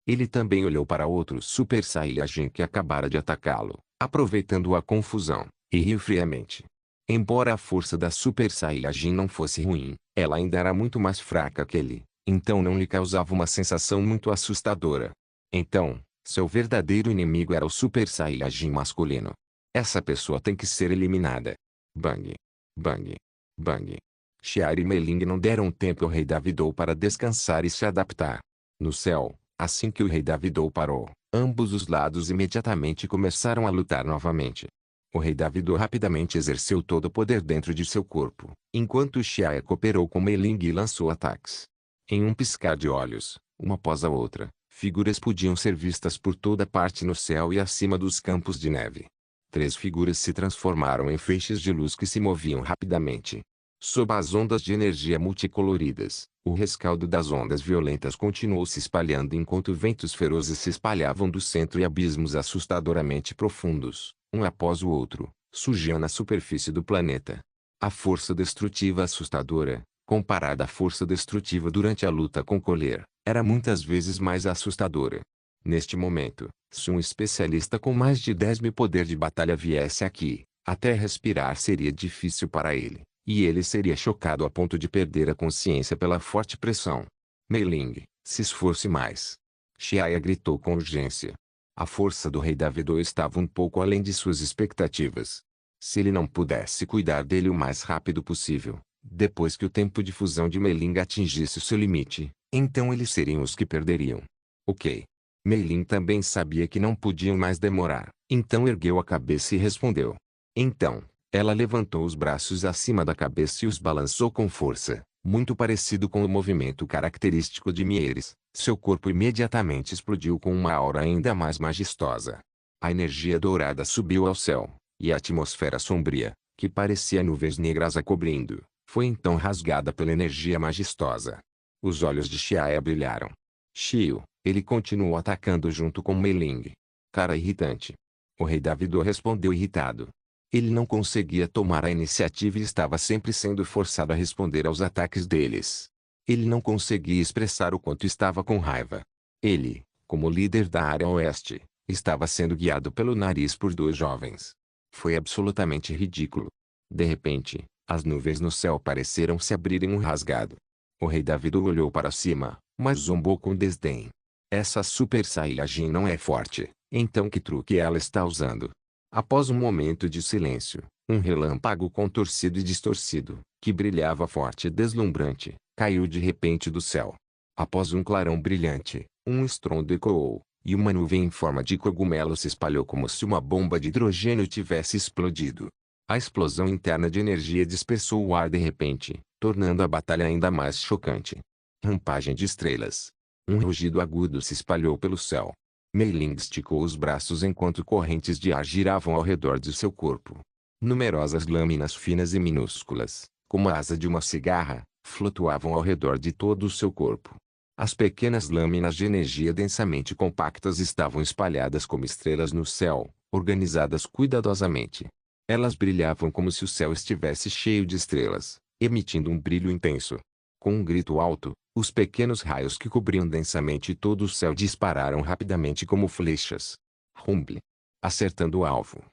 Ele também olhou para outro Super Saiyajin que acabara de atacá-lo, aproveitando a confusão, e riu friamente. Embora a força da Super Saiyajin não fosse ruim, ela ainda era muito mais fraca que ele, então não lhe causava uma sensação muito assustadora. Então, seu verdadeiro inimigo era o Super Saiyajin masculino. Essa pessoa tem que ser eliminada. Bang! Bang! Bang! Xiar e Mei-Ling não deram tempo ao rei Davidou para descansar e se adaptar. No céu, assim que o rei Davidou parou, ambos os lados imediatamente começaram a lutar novamente. O rei Davidou rapidamente exerceu todo o poder dentro de seu corpo, enquanto Xiaia cooperou com Mei-Ling e lançou ataques. Em um piscar de olhos, uma após a outra, figuras podiam ser vistas por toda parte no céu e acima dos campos de neve. 3 figuras se transformaram em feixes de luz que se moviam rapidamente. Sob as ondas de energia multicoloridas, o rescaldo das ondas violentas continuou se espalhando enquanto ventos ferozes se espalhavam do centro e abismos assustadoramente profundos, um após o outro, surgiam na superfície do planeta. A força destrutiva assustadora, comparada à força destrutiva durante a luta com Colher, era muitas vezes mais assustadora. Neste momento, se um especialista com mais de 10.000 poder de batalha viesse aqui, até respirar seria difícil para ele, e ele seria chocado a ponto de perder a consciência pela forte pressão. Mei-Ling, se esforce mais. Xiaia gritou com urgência. A força do rei Davidou estava um pouco além de suas expectativas. Se ele não pudesse cuidar dele o mais rápido possível, depois que o tempo de fusão de Mei-Ling atingisse o seu limite, então eles seriam os que perderiam. Ok. Mei-Ling também sabia que não podiam mais demorar, então ergueu a cabeça e respondeu. Então, ela levantou os braços acima da cabeça e os balançou com força, muito parecido com o movimento característico de Mieres. Seu corpo imediatamente explodiu com uma aura ainda mais majestosa. A energia dourada subiu ao céu, e a atmosfera sombria, que parecia nuvens negras a cobrindo, foi então rasgada pela energia majestosa. Os olhos de Xiaia brilharam. Xiu, ele continuou atacando junto com Mei-Ling. Cara irritante. O rei Davidou respondeu irritado. Ele não conseguia tomar a iniciativa e estava sempre sendo forçado a responder aos ataques deles. Ele não conseguia expressar o quanto estava com raiva. Ele, como líder da área oeste, estava sendo guiado pelo nariz por 2 jovens. Foi absolutamente ridículo. De repente, as nuvens no céu pareceram se abrir em um rasgado. O rei Davidou olhou para cima, mas zombou com desdém. Essa Super Saiyajin não é forte, então que truque ela está usando? Após um momento de silêncio, um relâmpago contorcido e distorcido, que brilhava forte e deslumbrante, caiu de repente do céu. Após um clarão brilhante, um estrondo ecoou, e uma nuvem em forma de cogumelo se espalhou como se uma bomba de hidrogênio tivesse explodido. A explosão interna de energia dispersou o ar de repente, tornando a batalha ainda mais chocante. Rampagem de estrelas. Um rugido agudo se espalhou pelo céu. Mei-Ling esticou os braços enquanto correntes de ar giravam ao redor de seu corpo. Numerosas lâminas finas e minúsculas, como a asa de uma cigarra, flutuavam ao redor de todo o seu corpo. As pequenas lâminas de energia densamente compactas estavam espalhadas como estrelas no céu, organizadas cuidadosamente. Elas brilhavam como se o céu estivesse cheio de estrelas, emitindo um brilho intenso. Com um grito alto, os pequenos raios que cobriam densamente todo o céu dispararam rapidamente como flechas. Rumble! Acertando o alvo.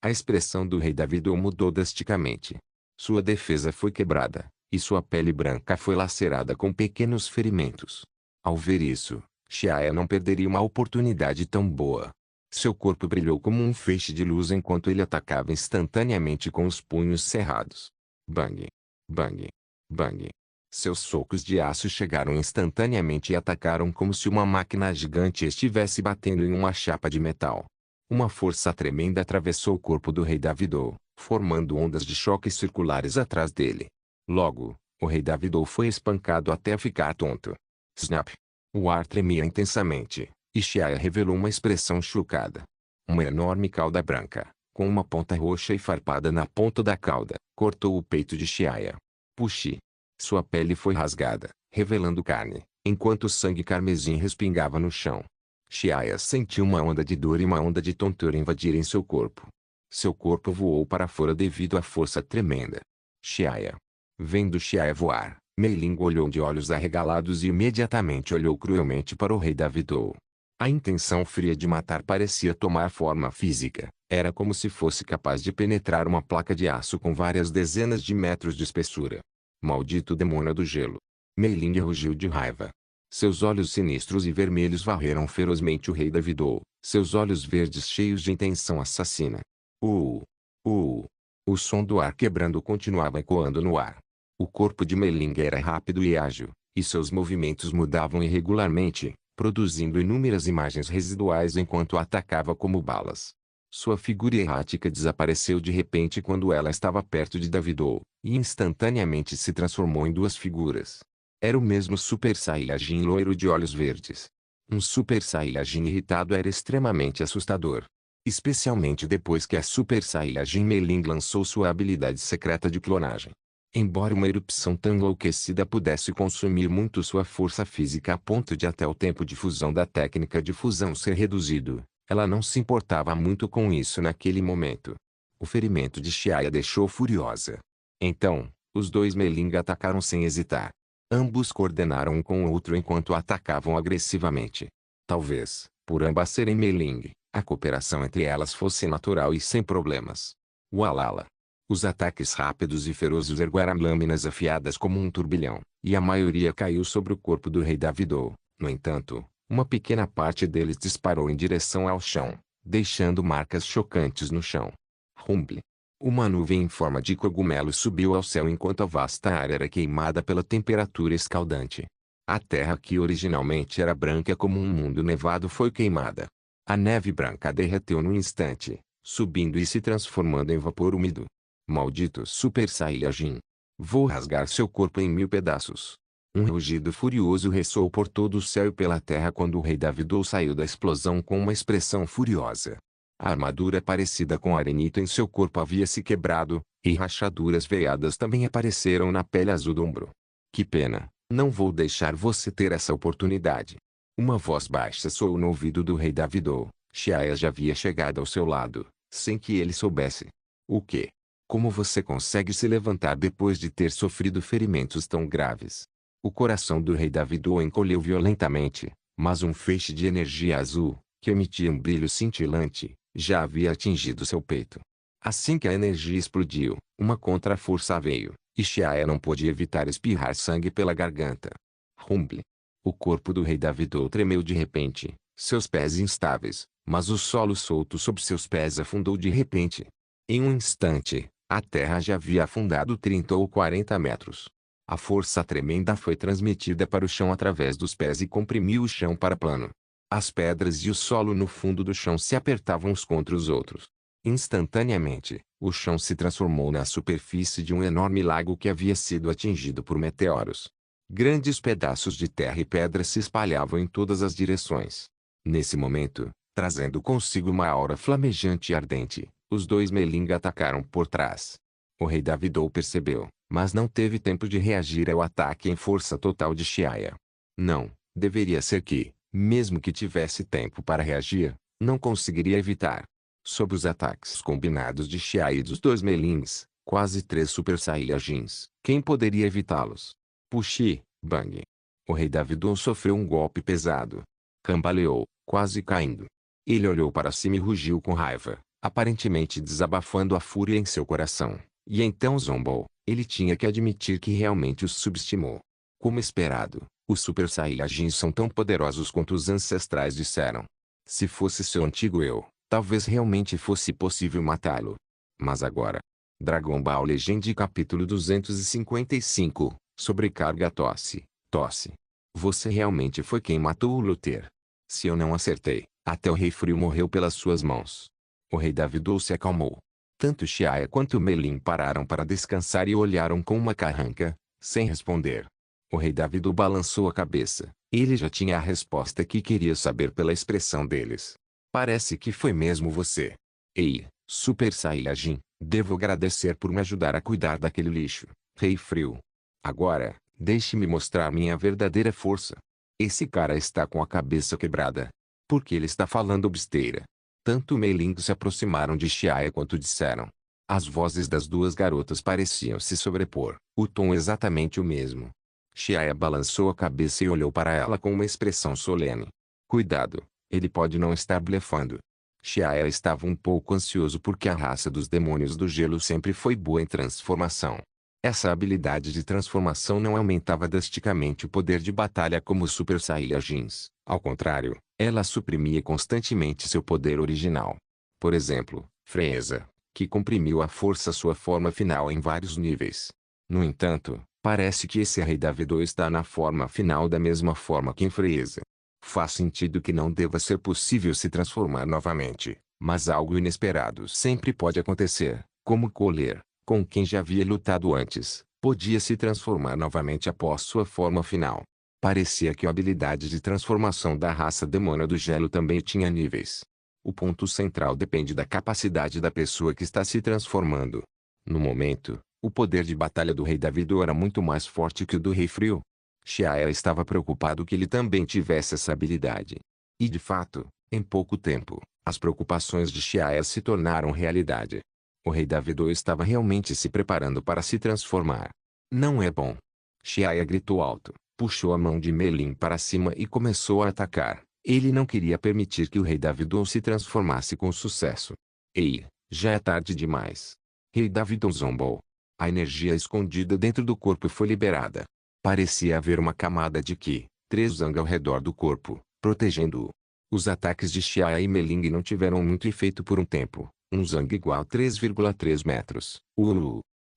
A expressão do rei Davidou mudou drasticamente. Sua defesa foi quebrada, e sua pele branca foi lacerada com pequenos ferimentos. Ao ver isso, Xiaia não perderia uma oportunidade tão boa. Seu corpo brilhou como um feixe de luz enquanto ele atacava instantaneamente com os punhos cerrados. Bang! Bang! Bang! Seus socos de aço chegaram instantaneamente e atacaram como se uma máquina gigante estivesse batendo em uma chapa de metal. Uma força tremenda atravessou o corpo do rei Davidou, formando ondas de choque circulares atrás dele. Logo, o rei Davidou foi espancado até ficar tonto. Snap! O ar tremia intensamente, e Xiaia revelou uma expressão chocada. Uma enorme cauda branca, com uma ponta roxa e farpada na ponta da cauda, cortou o peito de Xiaia. Puxi! Sua pele foi rasgada, revelando carne, enquanto o sangue carmesim respingava no chão. Xiaia sentiu uma onda de dor e uma onda de tontura invadirem seu corpo. Seu corpo voou para fora devido à força tremenda. Xiaia. Vendo Xiaia voar, Mei Ling olhou de olhos arregalados e imediatamente olhou cruelmente para o rei Davidou. A intenção fria de matar parecia tomar forma física. Era como se fosse capaz de penetrar uma placa de aço com várias dezenas de metros de espessura. Maldito demônio do gelo! Mei Ling rugiu de raiva. Seus olhos sinistros e vermelhos varreram ferozmente o rei Davidou, seus olhos verdes cheios de intenção assassina. Uh! Uh! O som do ar quebrando continuava ecoando no ar. O corpo de Mei Ling era rápido e ágil, e seus movimentos mudavam irregularmente, produzindo inúmeras imagens residuais enquanto atacava como balas. Sua figura errática desapareceu de repente quando ela estava perto de Davidou, e instantaneamente se transformou em duas figuras. Era o mesmo Super Saiyajin loiro de olhos verdes. Um Super Saiyajin irritado era extremamente assustador. Especialmente depois que a Super Saiyajin Mei Ling lançou sua habilidade secreta de clonagem. Embora uma erupção tão enlouquecida pudesse consumir muito sua força física a ponto de até o tempo de fusão da técnica de fusão ser reduzido, ela não se importava muito com isso naquele momento. O ferimento de Xiaia deixou furiosa. Então, os dois Mei Ling atacaram sem hesitar. Ambos coordenaram um com o outro enquanto atacavam agressivamente. Talvez, por ambas serem Mei Ling, a cooperação entre elas fosse natural e sem problemas. Ualala! Os ataques rápidos e ferozes ergueram lâminas afiadas como um turbilhão, e a maioria caiu sobre o corpo do rei Davidou. No entanto, uma pequena parte deles disparou em direção ao chão, deixando marcas chocantes no chão. Rumble! Uma nuvem em forma de cogumelo subiu ao céu enquanto a vasta área era queimada pela temperatura escaldante. A terra que originalmente era branca como um mundo nevado foi queimada. A neve branca derreteu num instante, subindo e se transformando em vapor úmido. Maldito Super Saiyajin! Vou rasgar seu corpo em 1000 pedaços. Um rugido furioso ressoou por todo o céu e pela terra quando o rei Davidou saiu da explosão com uma expressão furiosa. A armadura parecida com arenito em seu corpo havia se quebrado, e rachaduras veiadas também apareceram na pele azul do ombro. Que pena, não vou deixar você ter essa oportunidade. Uma voz baixa soou no ouvido do rei Davidou. Xiaia já havia chegado ao seu lado, sem que ele soubesse. O quê? Como você consegue se levantar depois de ter sofrido ferimentos tão graves? O coração do rei Davidou encolheu violentamente, mas um feixe de energia azul, que emitia um brilho cintilante, já havia atingido seu peito. Assim que a energia explodiu, uma contra-força veio, e Xiaia não pôde evitar espirrar sangue pela garganta. Rumble! O corpo do rei Davidou tremeu de repente, seus pés instáveis, mas o solo solto sob seus pés afundou de repente. Em um instante, a terra já havia afundado 30 ou 40 metros. A força tremenda foi transmitida para o chão através dos pés e comprimiu o chão para plano. As pedras e o solo no fundo do chão se apertavam uns contra os outros. Instantaneamente, o chão se transformou na superfície de um enorme lago que havia sido atingido por meteoros. Grandes pedaços de terra e pedra se espalhavam em todas as direções. Nesse momento, trazendo consigo uma aura flamejante e ardente, os dois Mei Ling atacaram por trás. O rei Davidou percebeu, mas não teve tempo de reagir ao ataque em força total de Xiaia. Não, deveria ser que, mesmo que tivesse tempo para reagir, não conseguiria evitar. Sob os ataques combinados de Xiaia e dos dois Mei Lings, quase 3 Super Saiyajins, quem poderia evitá-los? Puxi, bang! O rei Davidou sofreu um golpe pesado. Cambaleou, quase caindo. Ele olhou para cima e rugiu com raiva, aparentemente desabafando a fúria em seu coração. E então zombou. Ele tinha que admitir que realmente os subestimou. Como esperado, os Super Saiyajins são tão poderosos quanto os ancestrais disseram. Se fosse seu antigo eu, talvez realmente fosse possível matá-lo. Mas agora. Dragon Ball Legend capítulo 255, sobrecarga tosse. Tosse. Você realmente foi quem matou o Luther. Se eu não acertei, até o Rei Frio morreu pelas suas mãos. O Rei Davidou se acalmou. Tanto Xiaia quanto Meilin pararam para descansar e olharam com uma carranca, sem responder. O Rei Davidou balançou a cabeça. Ele já tinha a resposta que queria saber pela expressão deles. Parece que foi mesmo você. Ei, Super Saiyajin, devo agradecer por me ajudar a cuidar daquele lixo, Rei Frio. Agora, deixe-me mostrar minha verdadeira força. Esse cara está com a cabeça quebrada. Por que ele está falando besteira? Tanto Mei-Ling se aproximaram de Xiaia quanto disseram. As vozes das duas garotas pareciam se sobrepor, o tom exatamente o mesmo. Xiaia balançou a cabeça e olhou para ela com uma expressão solene. Cuidado, ele pode não estar blefando. Xiaia estava um pouco ansioso porque a raça dos demônios do gelo sempre foi boa em transformação. Essa habilidade de transformação não aumentava drasticamente o poder de batalha como os Super Saiyajins. Ao contrário, ela suprimia constantemente seu poder original. Por exemplo, Frieza, que comprimiu à força sua forma final em vários níveis. No entanto, parece que esse Rei Davidou está na forma final da mesma forma que em Frieza. Faz sentido que não deva ser possível se transformar novamente, mas algo inesperado sempre pode acontecer, como Cooler, com quem já havia lutado antes, podia se transformar novamente após sua forma final. Parecia que a habilidade de transformação da raça demônio do gelo também tinha níveis. O ponto central depende da capacidade da pessoa que está se transformando. No momento, o poder de batalha do Rei Davidou era muito mais forte que o do Rei Frio. Xiaia estava preocupado que ele também tivesse essa habilidade. E de fato, em pouco tempo, as preocupações de Xiaia se tornaram realidade. O Rei Davidou estava realmente se preparando para se transformar. Não é bom. Xiaia gritou alto, puxou a mão de Meilin para cima e começou a atacar. Ele não queria permitir que o Rei Davidou se transformasse com sucesso. Ei, já é tarde demais. Rei Davidou zombou. A energia escondida dentro do corpo foi liberada. Parecia haver uma camada de Ki, 3 Zang ao redor do corpo, protegendo-o. Os ataques de Xiaia e Meilin não tiveram muito efeito por um tempo. Um Zang igual 3,3 metros.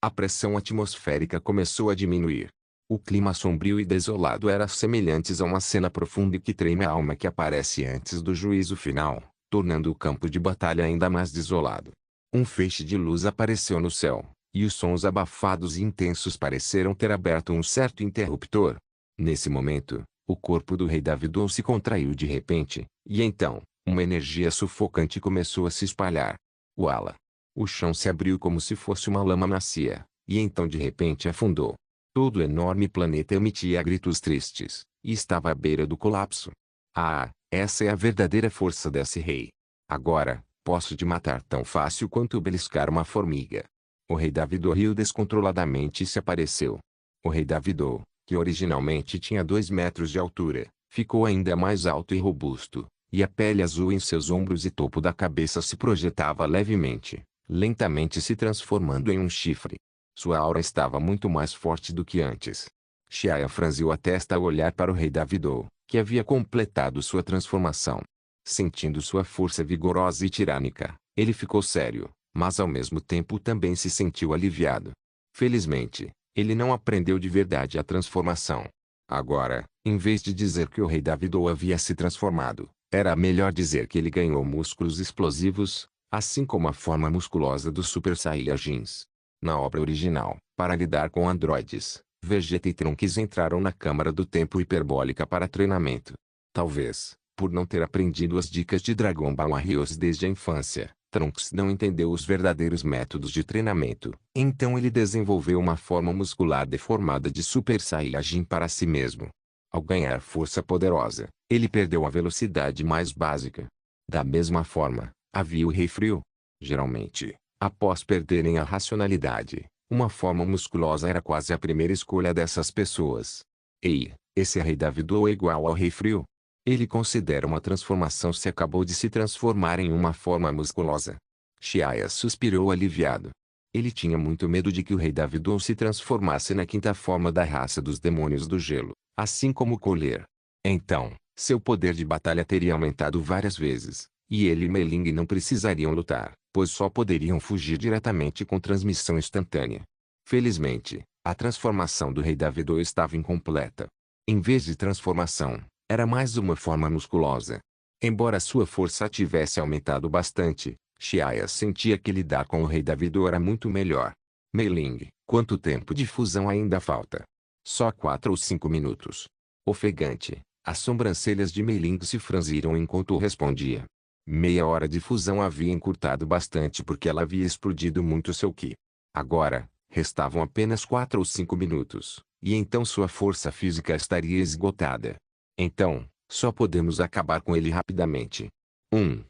A pressão atmosférica começou a diminuir. O clima sombrio e desolado era semelhante a uma cena profunda que treme a alma que aparece antes do juízo final, tornando o campo de batalha ainda mais desolado. Um feixe de luz apareceu no céu, e os sons abafados e intensos pareceram ter aberto um certo interruptor. Nesse momento, o corpo do Rei Davidou se contraiu de repente, e então, uma energia sufocante começou a se espalhar. Uala! O chão se abriu como se fosse uma lama macia, e então de repente afundou. Todo o enorme planeta emitia gritos tristes, e estava à beira do colapso. Ah, essa é a verdadeira força desse rei. Agora, posso te matar tão fácil quanto beliscar uma formiga. O Rei Davidou riu descontroladamente e se apareceu. O Rei Davidou, que originalmente tinha 2 metros de altura, ficou ainda mais alto e robusto, e a pele azul em seus ombros e topo da cabeça se projetava levemente, lentamente se transformando em um chifre. Sua aura estava muito mais forte do que antes. Xiaia franziu a testa ao olhar para o Rei Davidou, que havia completado sua transformação. Sentindo sua força vigorosa e tirânica, ele ficou sério, mas ao mesmo tempo também se sentiu aliviado. Felizmente, ele não aprendeu de verdade a transformação. Agora, em vez de dizer que o Rei Davidou havia se transformado, era melhor dizer que ele ganhou músculos explosivos, assim como a forma musculosa dos Super Saiyajins. Na obra original, para lidar com androides, Vegeta e Trunks entraram na Câmara do Tempo Hiperbólica para treinamento. Talvez, por não ter aprendido as dicas de Dragon Ball Heroes desde a infância, Trunks não entendeu os verdadeiros métodos de treinamento. Então ele desenvolveu uma forma muscular deformada de Super Saiyajin para si mesmo. Ao ganhar força poderosa, ele perdeu a velocidade mais básica. Da mesma forma, havia o Rei Frio. Geralmente, após perderem a racionalidade, uma forma musculosa era quase a primeira escolha dessas pessoas. Ei, esse Rei Davidou é igual ao Rei Frio? Ele considera uma transformação se acabou de se transformar em uma forma musculosa. Xiaia suspirou aliviado. Ele tinha muito medo de que o Rei Davidou se transformasse na quinta forma da raça dos demônios do gelo, assim como Cooler. Então, Seu poder de batalha teria aumentado várias vezes, e ele e Mei Ling não precisariam lutar, pois só poderiam fugir diretamente com transmissão instantânea. Felizmente, a transformação do Rei Davido estava incompleta. Em vez de transformação, era mais uma forma musculosa. Embora sua força tivesse aumentado bastante, Xiaya sentia que lidar com o Rei Davido era muito melhor. Mei Ling, quanto tempo de fusão ainda falta? Só 4 ou 5 minutos. Ofegante, as sobrancelhas de Mei Ling se franziram enquanto respondia. Meia hora de fusão havia encurtado bastante porque ela havia explodido muito seu Qi. Agora, restavam apenas 4 ou 5 minutos, e então sua força física estaria esgotada. Então, só podemos acabar com ele rapidamente. 1.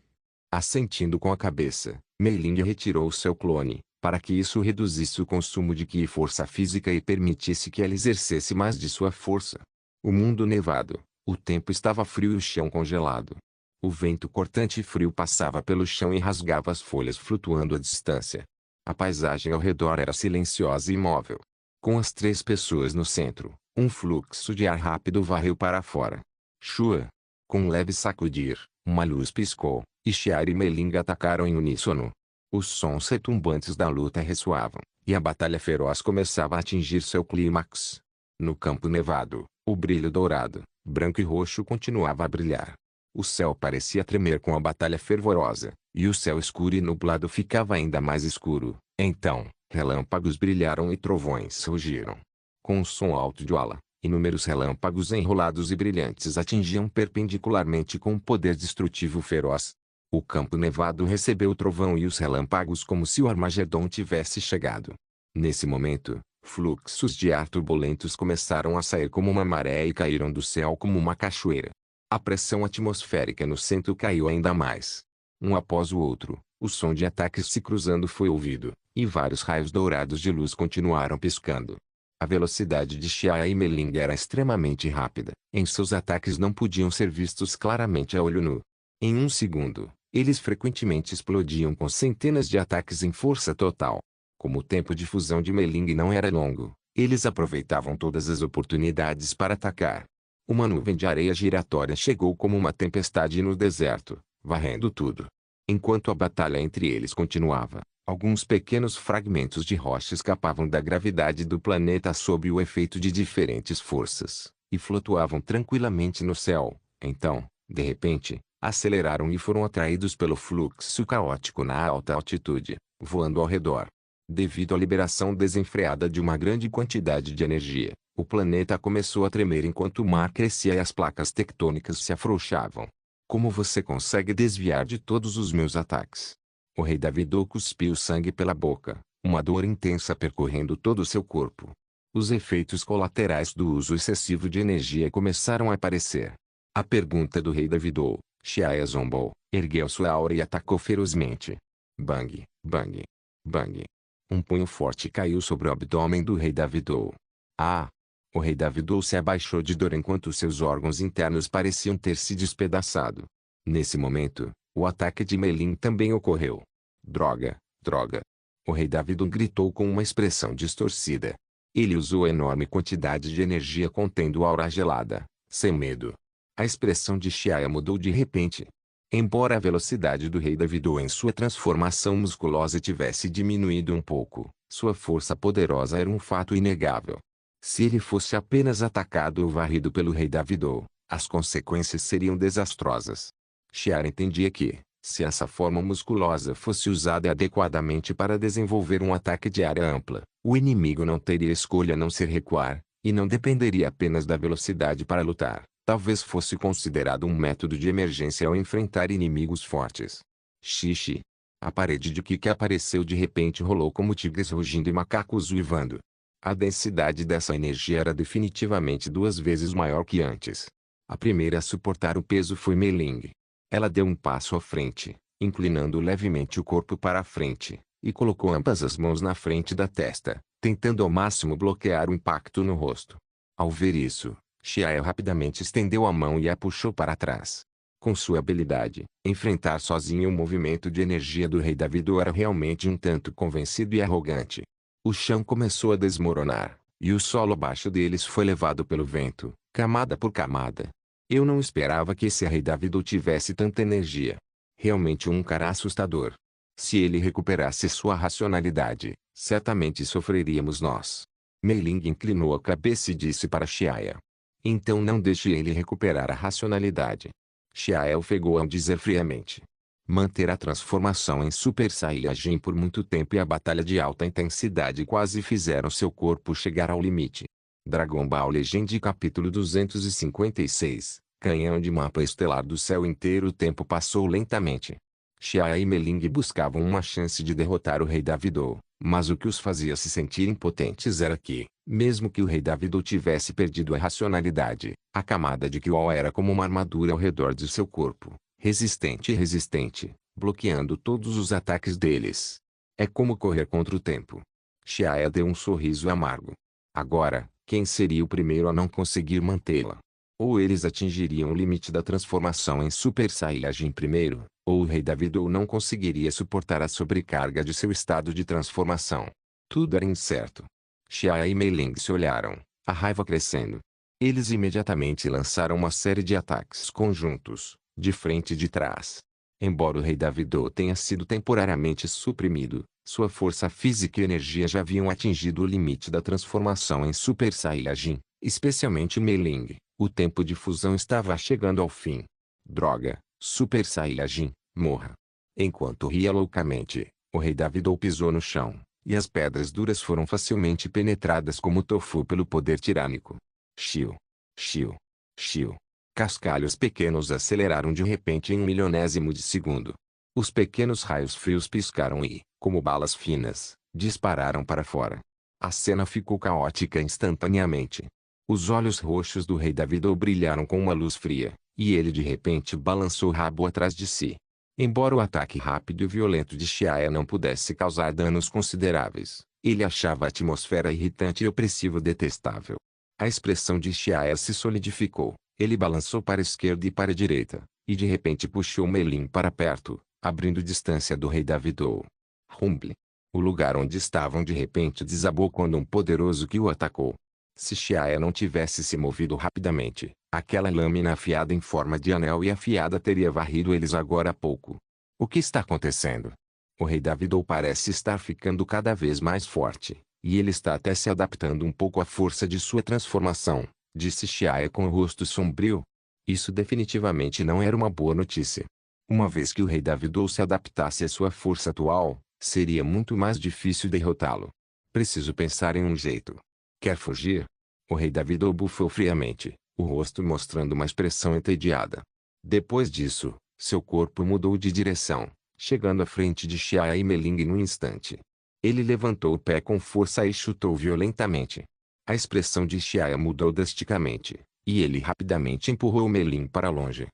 Assentindo com a cabeça, Mei Ling retirou seu clone, para que isso reduzisse o consumo de Qi e força física e permitisse que ela exercesse mais de sua força. O mundo nevado, o tempo estava frio e o chão congelado. O vento cortante e frio passava pelo chão e rasgava as folhas flutuando à distância. A paisagem ao redor era silenciosa e imóvel. Com as 3 pessoas no centro, um fluxo de ar rápido varreu para fora. Shua. Com um leve sacudir, uma luz piscou, e Xiaya e Mei Ling atacaram em uníssono. Os sons retumbantes da luta ressoavam, e a batalha feroz começava a atingir seu clímax. No campo nevado, o brilho dourado, branco e roxo continuava a brilhar. O céu parecia tremer com a batalha fervorosa, e o céu escuro e nublado ficava ainda mais escuro. Então, relâmpagos brilharam e trovões rugiram. Com um som alto de ola, inúmeros relâmpagos enrolados e brilhantes atingiam perpendicularmente com um poder destrutivo feroz. O campo nevado recebeu o trovão e os relâmpagos como se o Armagedon tivesse chegado. Nesse momento, fluxos de ar turbulentos começaram a sair como uma maré e caíram do céu como uma cachoeira. A pressão atmosférica no centro caiu ainda mais. Um após o outro, o som de ataques se cruzando foi ouvido, e vários raios dourados de luz continuaram piscando. A velocidade de Xiaya e Mei Ling era extremamente rápida. Em seus ataques não podiam ser vistos claramente a olho nu. Em um segundo, eles frequentemente explodiam com centenas de ataques em força total. Como o tempo de fusão de Mei Ling não era longo, eles aproveitavam todas as oportunidades para atacar. Uma nuvem de areia giratória chegou como uma tempestade no deserto, varrendo tudo. Enquanto a batalha entre eles continuava, alguns pequenos fragmentos de rocha escapavam da gravidade do planeta sob o efeito de diferentes forças, e flutuavam tranquilamente no céu. Então, de repente, aceleraram e foram atraídos pelo fluxo caótico na alta altitude, voando ao redor. Devido à liberação desenfreada de uma grande quantidade de energia, o planeta começou a tremer enquanto o mar crescia e as placas tectônicas se afrouxavam. Como você consegue desviar de todos os meus ataques? O Rei Davido cuspiu sangue pela boca, uma dor intensa percorrendo todo o seu corpo. Os efeitos colaterais do uso excessivo de energia começaram a aparecer. A pergunta do Rei Davido, Xiaya zombou, ergueu sua aura e atacou ferozmente. Bang, bang, bang. Um punho forte caiu sobre o abdômen do Rei Davido. Ah! O Rei Davido se abaixou de dor enquanto seus órgãos internos pareciam ter se despedaçado. Nesse momento, o ataque de Mei Ling também ocorreu. Droga, droga! O Rei Davido gritou com uma expressão distorcida. Ele usou enorme quantidade de energia contendo aura gelada, sem medo. A expressão de Xiaya mudou de repente. Embora a velocidade do Rei Davido em sua transformação musculosa tivesse diminuído um pouco, sua força poderosa era um fato inegável. Se ele fosse apenas atacado ou varrido pelo Rei Davido, as consequências seriam desastrosas. Xiaya entendia que, se essa forma musculosa fosse usada adequadamente para desenvolver um ataque de área ampla, o inimigo não teria escolha a não ser recuar, e não dependeria apenas da velocidade para lutar. Talvez fosse considerado um método de emergência ao enfrentar inimigos fortes. Xixi. A parede de Qi que apareceu de repente rolou como tigres rugindo e macacos uivando. A densidade dessa energia era definitivamente 2 vezes maior que antes. A primeira a suportar o peso foi Mei Ling. Ela deu um passo à frente, inclinando levemente o corpo para a frente, e colocou ambas as mãos na frente da testa, tentando ao máximo bloquear o impacto no rosto. Ao ver isso, Xiaya rapidamente estendeu a mão e a puxou para trás. Com sua habilidade, enfrentar sozinho o movimento de energia do Rei Davido era realmente um tanto convencido e arrogante. O chão começou a desmoronar, e o solo abaixo deles foi levado pelo vento, camada por camada. Eu não esperava que esse rei David tivesse tanta energia. Realmente um cara assustador. Se ele recuperasse sua racionalidade, certamente sofreríamos nós. Mei Ling inclinou a cabeça e disse para Xiaia. Então não deixe ele recuperar a racionalidade. Xiaia ofegou ao dizer friamente. Manter a transformação em Super Saiyajin por muito tempo e a batalha de alta intensidade quase fizeram seu corpo chegar ao limite. Dragon Ball Legend capítulo 256, Canhão de mapa estelar do céu inteiro. O tempo passou lentamente. Xiaia e Mei-Ling buscavam uma chance de derrotar o rei Davido, mas o que os fazia se sentir impotentes era que, mesmo que o rei Davido tivesse perdido a racionalidade, a camada de Kyo era como uma armadura ao redor de seu corpo, resistente e resistente, bloqueando todos os ataques deles. É como correr contra o tempo. Xiaia deu um sorriso amargo. Agora, quem seria o primeiro a não conseguir mantê-la? Ou eles atingiriam o limite da transformação em Super Saiyajin primeiro, ou o rei Davido não conseguiria suportar a sobrecarga de seu estado de transformação. Tudo era incerto. Xiaia e Mei-Ling se olharam, a raiva crescendo. Eles imediatamente lançaram uma série de ataques conjuntos, de frente e de trás. Embora o rei Davido tenha sido temporariamente suprimido, sua força física e energia já haviam atingido o limite da transformação em Super Saiyajin, especialmente Mei-Ling. O tempo de fusão estava chegando ao fim. Droga, Super Saiyajin, morra. Enquanto ria loucamente, o rei Davido pisou no chão, e as pedras duras foram facilmente penetradas como tofu pelo poder tirânico. Xiu, xiu, xiu. Cascalhos pequenos aceleraram de repente em 1 milionésimo de segundo. Os pequenos raios frios piscaram e, como balas finas, dispararam para fora. A cena ficou caótica instantaneamente. Os olhos roxos do rei Davido brilharam com uma luz fria, e ele de repente balançou o rabo atrás de si. Embora o ataque rápido e violento de Xiaia não pudesse causar danos consideráveis, ele achava a atmosfera irritante e opressiva detestável. A expressão de Xiaia se solidificou. Ele balançou para a esquerda e para a direita, e de repente puxou Mei-Ling para perto, abrindo distância do rei Davido. Rumble. O lugar onde estavam de repente desabou quando um poderoso Kyo atacou. Se Xiaia não tivesse se movido rapidamente, aquela lâmina afiada em forma de anel e afiada teria varrido eles agora há pouco. O que está acontecendo? O rei Davido parece estar ficando cada vez mais forte, e ele está até se adaptando um pouco à força de sua transformação, disse Xiaia com o rosto sombrio. Isso definitivamente não era uma boa notícia. Uma vez que o rei Davido se adaptasse à sua força atual, seria muito mais difícil derrotá-lo. Preciso pensar em um jeito. Quer fugir? O rei Davido bufou friamente, o rosto mostrando uma expressão entediada. Depois disso, seu corpo mudou de direção, chegando à frente de Xiaia e Mei-Ling num instante. Ele levantou o pé com força e chutou violentamente. A expressão de Xiaia mudou drasticamente, e ele rapidamente empurrou Mei-Ling para longe.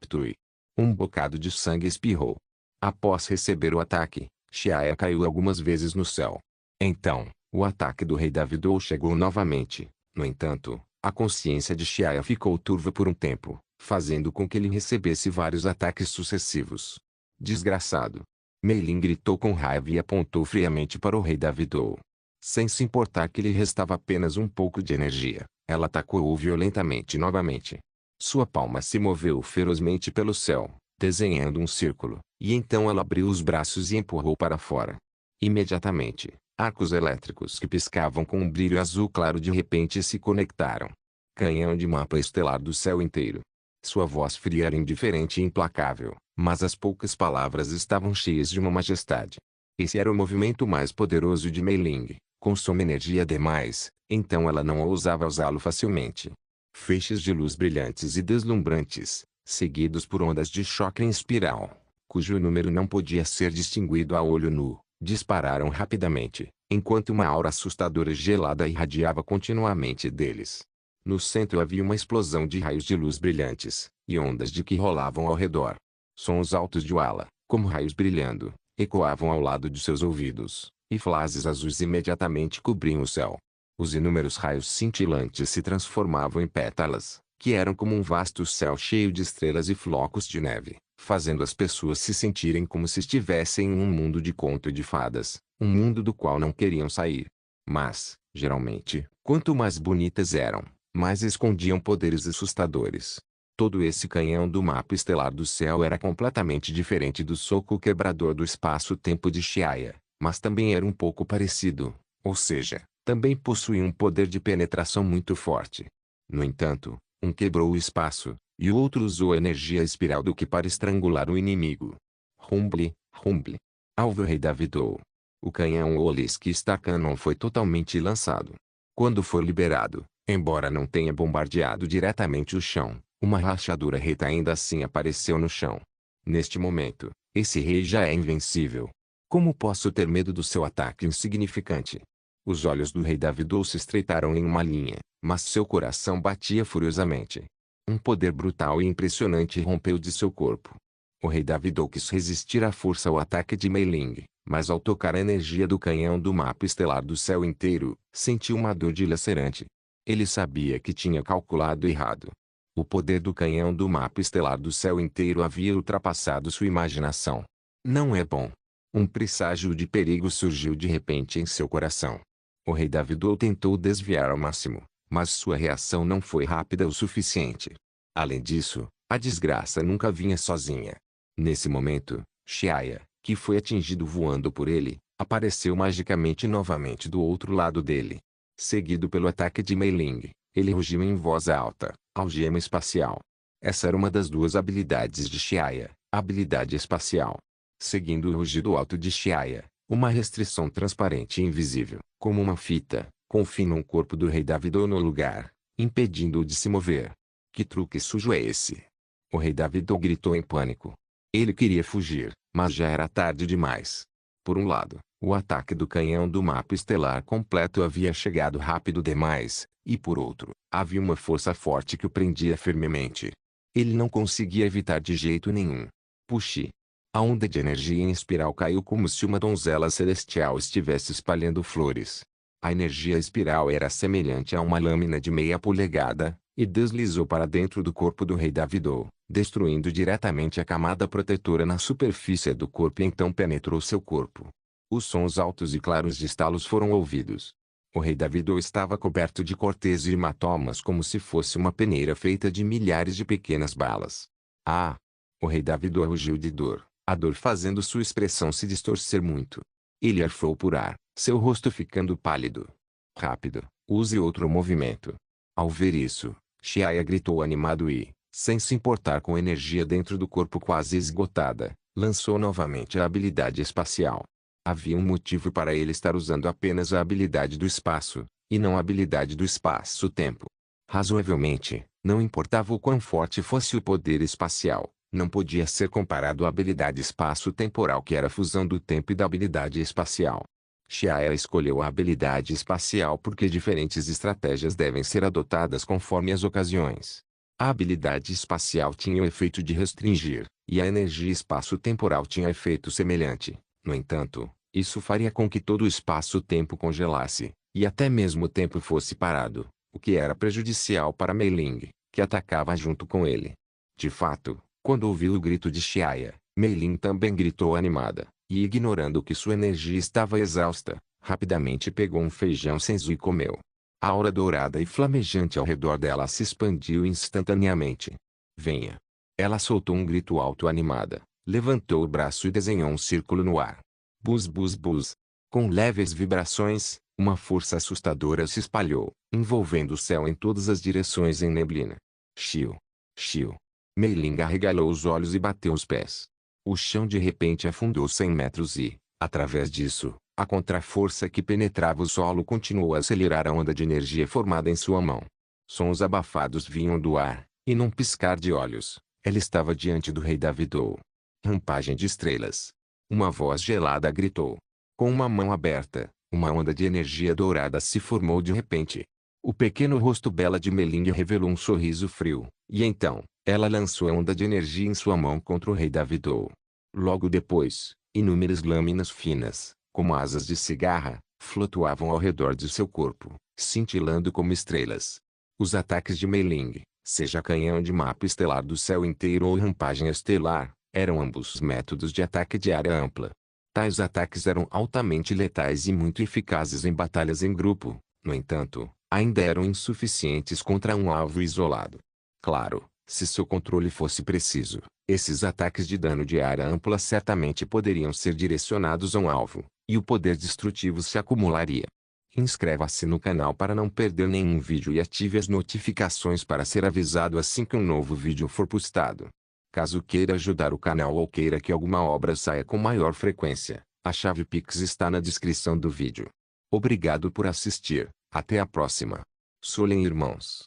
Ptui! Um bocado de sangue espirrou. Após receber o ataque, Xiaia caiu algumas vezes no céu. Então, o ataque do rei Davido chegou novamente. No entanto, a consciência de Xiaia ficou turva por um tempo, fazendo com que ele recebesse vários ataques sucessivos. Desgraçado! Mei-Ling gritou com raiva e apontou friamente para o rei Davido. Sem se importar que lhe restava apenas um pouco de energia, ela atacou-o violentamente novamente. Sua palma se moveu ferozmente pelo céu, desenhando um círculo, e então ela abriu os braços e empurrou para fora. Imediatamente, arcos elétricos que piscavam com um brilho azul claro de repente se conectaram. Canhão de mapa estelar do céu inteiro. Sua voz fria era indiferente e implacável, mas as poucas palavras estavam cheias de uma majestade. Esse era o movimento mais poderoso de Mei-Ling. Consome energia demais, então ela não ousava usá-lo facilmente. Feixes de luz brilhantes e deslumbrantes, seguidos por ondas de choque em espiral, cujo número não podia ser distinguido a olho nu, dispararam rapidamente, enquanto uma aura assustadora e gelada irradiava continuamente deles. No centro havia uma explosão de raios de luz brilhantes, e ondas de que rolavam ao redor. Sons altos de Wala, como raios brilhando, ecoavam ao lado de seus ouvidos, e flashes azuis imediatamente cobriam o céu. Os inúmeros raios cintilantes se transformavam em pétalas, que eram como um vasto céu cheio de estrelas e flocos de neve, fazendo as pessoas se sentirem como se estivessem em um mundo de conto e de fadas, um mundo do qual não queriam sair. Mas, geralmente, quanto mais bonitas eram, mais escondiam poderes assustadores. Todo esse canhão do mapa estelar do céu era completamente diferente do soco quebrador do espaço-tempo de Xiaya, mas também era um pouco parecido, ou seja, também possuía um poder de penetração muito forte. No entanto, um quebrou o espaço, e o outro usou a energia espiral do Ki para estrangular o inimigo. Rumble, rumble. Alvo Rei Davidou. O canhão Olisk Star Cannon foi totalmente lançado. Quando foi liberado, embora não tenha bombardeado diretamente o chão, uma rachadura reta ainda assim apareceu no chão. Neste momento, esse rei já é invencível. Como posso ter medo do seu ataque insignificante? Os olhos do rei Davidou se estreitaram em uma linha, mas seu coração batia furiosamente. Um poder brutal e impressionante rompeu de seu corpo. O rei Davidou quis resistir à força ao ataque de Mei Ling, mas ao tocar a energia do canhão do mapa estelar do céu inteiro, sentiu uma dor dilacerante. Ele sabia que tinha calculado errado. O poder do canhão do mapa estelar do céu inteiro havia ultrapassado sua imaginação. Não é bom. Um presságio de perigo surgiu de repente em seu coração. O rei Davidou tentou desviar ao máximo, mas sua reação não foi rápida o suficiente. Além disso, a desgraça nunca vinha sozinha. Nesse momento, Xiaya, que foi atingido voando por ele, apareceu magicamente novamente do outro lado dele. Seguido pelo ataque de Mei Ling, ele rugiu em voz alta, algema espacial. Essa era uma das duas habilidades de Xiaya, a habilidade espacial. Seguindo o rugido alto de Xiaya, uma restrição transparente e invisível, como uma fita, confina o corpo do rei Davidou no lugar, impedindo-o de se mover. Que truque sujo é esse? O rei Davidou gritou em pânico. Ele queria fugir, mas já era tarde demais. Por um lado, o ataque do canhão do mapa estelar completo havia chegado rápido demais, e por outro, havia uma força forte que o prendia firmemente. Ele não conseguia evitar de jeito nenhum. Puxe. A onda de energia em espiral caiu como se uma donzela celestial estivesse espalhando flores. A energia espiral era semelhante a uma lâmina de meia polegada, e deslizou para dentro do corpo do rei Davidou, destruindo diretamente a camada protetora na superfície do corpo e então penetrou seu corpo. Os sons altos e claros de estalos foram ouvidos. O rei Davidou estava coberto de cortes e hematomas como se fosse uma peneira feita de milhares de pequenas balas. Ah! O rei Davidou rugiu de dor, a dor fazendo sua expressão se distorcer muito. Ele arfou por ar, seu rosto ficando pálido. Rápido, use outro movimento. Ao ver isso, Xiaya gritou animado e, sem se importar com a energia dentro do corpo quase esgotada, lançou novamente a habilidade espacial. Havia um motivo para ele estar usando apenas a habilidade do espaço, e não a habilidade do espaço-tempo. Razoavelmente, não importava o quão forte fosse o poder espacial, não podia ser comparado à habilidade espaço-temporal que era a fusão do tempo e da habilidade espacial. Xiaya escolheu a habilidade espacial porque diferentes estratégias devem ser adotadas conforme as ocasiões. A habilidade espacial tinha o efeito de restringir, e a energia espaço-temporal tinha efeito semelhante. No entanto, isso faria com que todo o espaço-tempo congelasse, e até mesmo o tempo fosse parado, o que era prejudicial para Mei Ling, que atacava junto com ele. De fato, quando ouviu o grito de Xiaya, Mei Ling também gritou animada. E ignorando que sua energia estava exausta, rapidamente pegou um feijão cinza e comeu. A aura dourada e flamejante ao redor dela se expandiu instantaneamente. Venha! Ela soltou um grito alto animada, levantou o braço e desenhou um círculo no ar. Buzz buzz buzz. Com leves vibrações, uma força assustadora se espalhou, envolvendo o céu em todas as direções em neblina. Xiu! Xiu! Mei Ling arregalou os olhos e bateu os pés. O chão de repente afundou 100 metros e, através disso, a contraforça que penetrava o solo continuou a acelerar a onda de energia formada em sua mão. Sons abafados vinham do ar, e num piscar de olhos, ela estava diante do rei Davidou. Rampagem de estrelas. Uma voz gelada gritou. Com uma mão aberta, uma onda de energia dourada se formou de repente. O pequeno rosto bela de Meling revelou um sorriso frio, e então, ela lançou a onda de energia em sua mão contra o rei Davidou. Logo depois, inúmeras lâminas finas, como asas de cigarra, flutuavam ao redor de seu corpo, cintilando como estrelas. Os ataques de Mei Ling, seja canhão de mapa estelar do céu inteiro ou rampagem estelar, eram ambos métodos de ataque de área ampla. Tais ataques eram altamente letais e muito eficazes em batalhas em grupo, no entanto, ainda eram insuficientes contra um alvo isolado. Claro, Se seu controle fosse preciso, esses ataques de dano de área ampla certamente poderiam ser direcionados a um alvo, e o poder destrutivo se acumularia. Inscreva-se no canal para não perder nenhum vídeo e ative as notificações para ser avisado assim que um novo vídeo for postado. Caso queira ajudar o canal ou queira que alguma obra saia com maior frequência, a chave Pix está na descrição do vídeo. Obrigado por assistir, até a próxima. Solen Irmãos.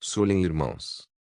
Solen Irmãos.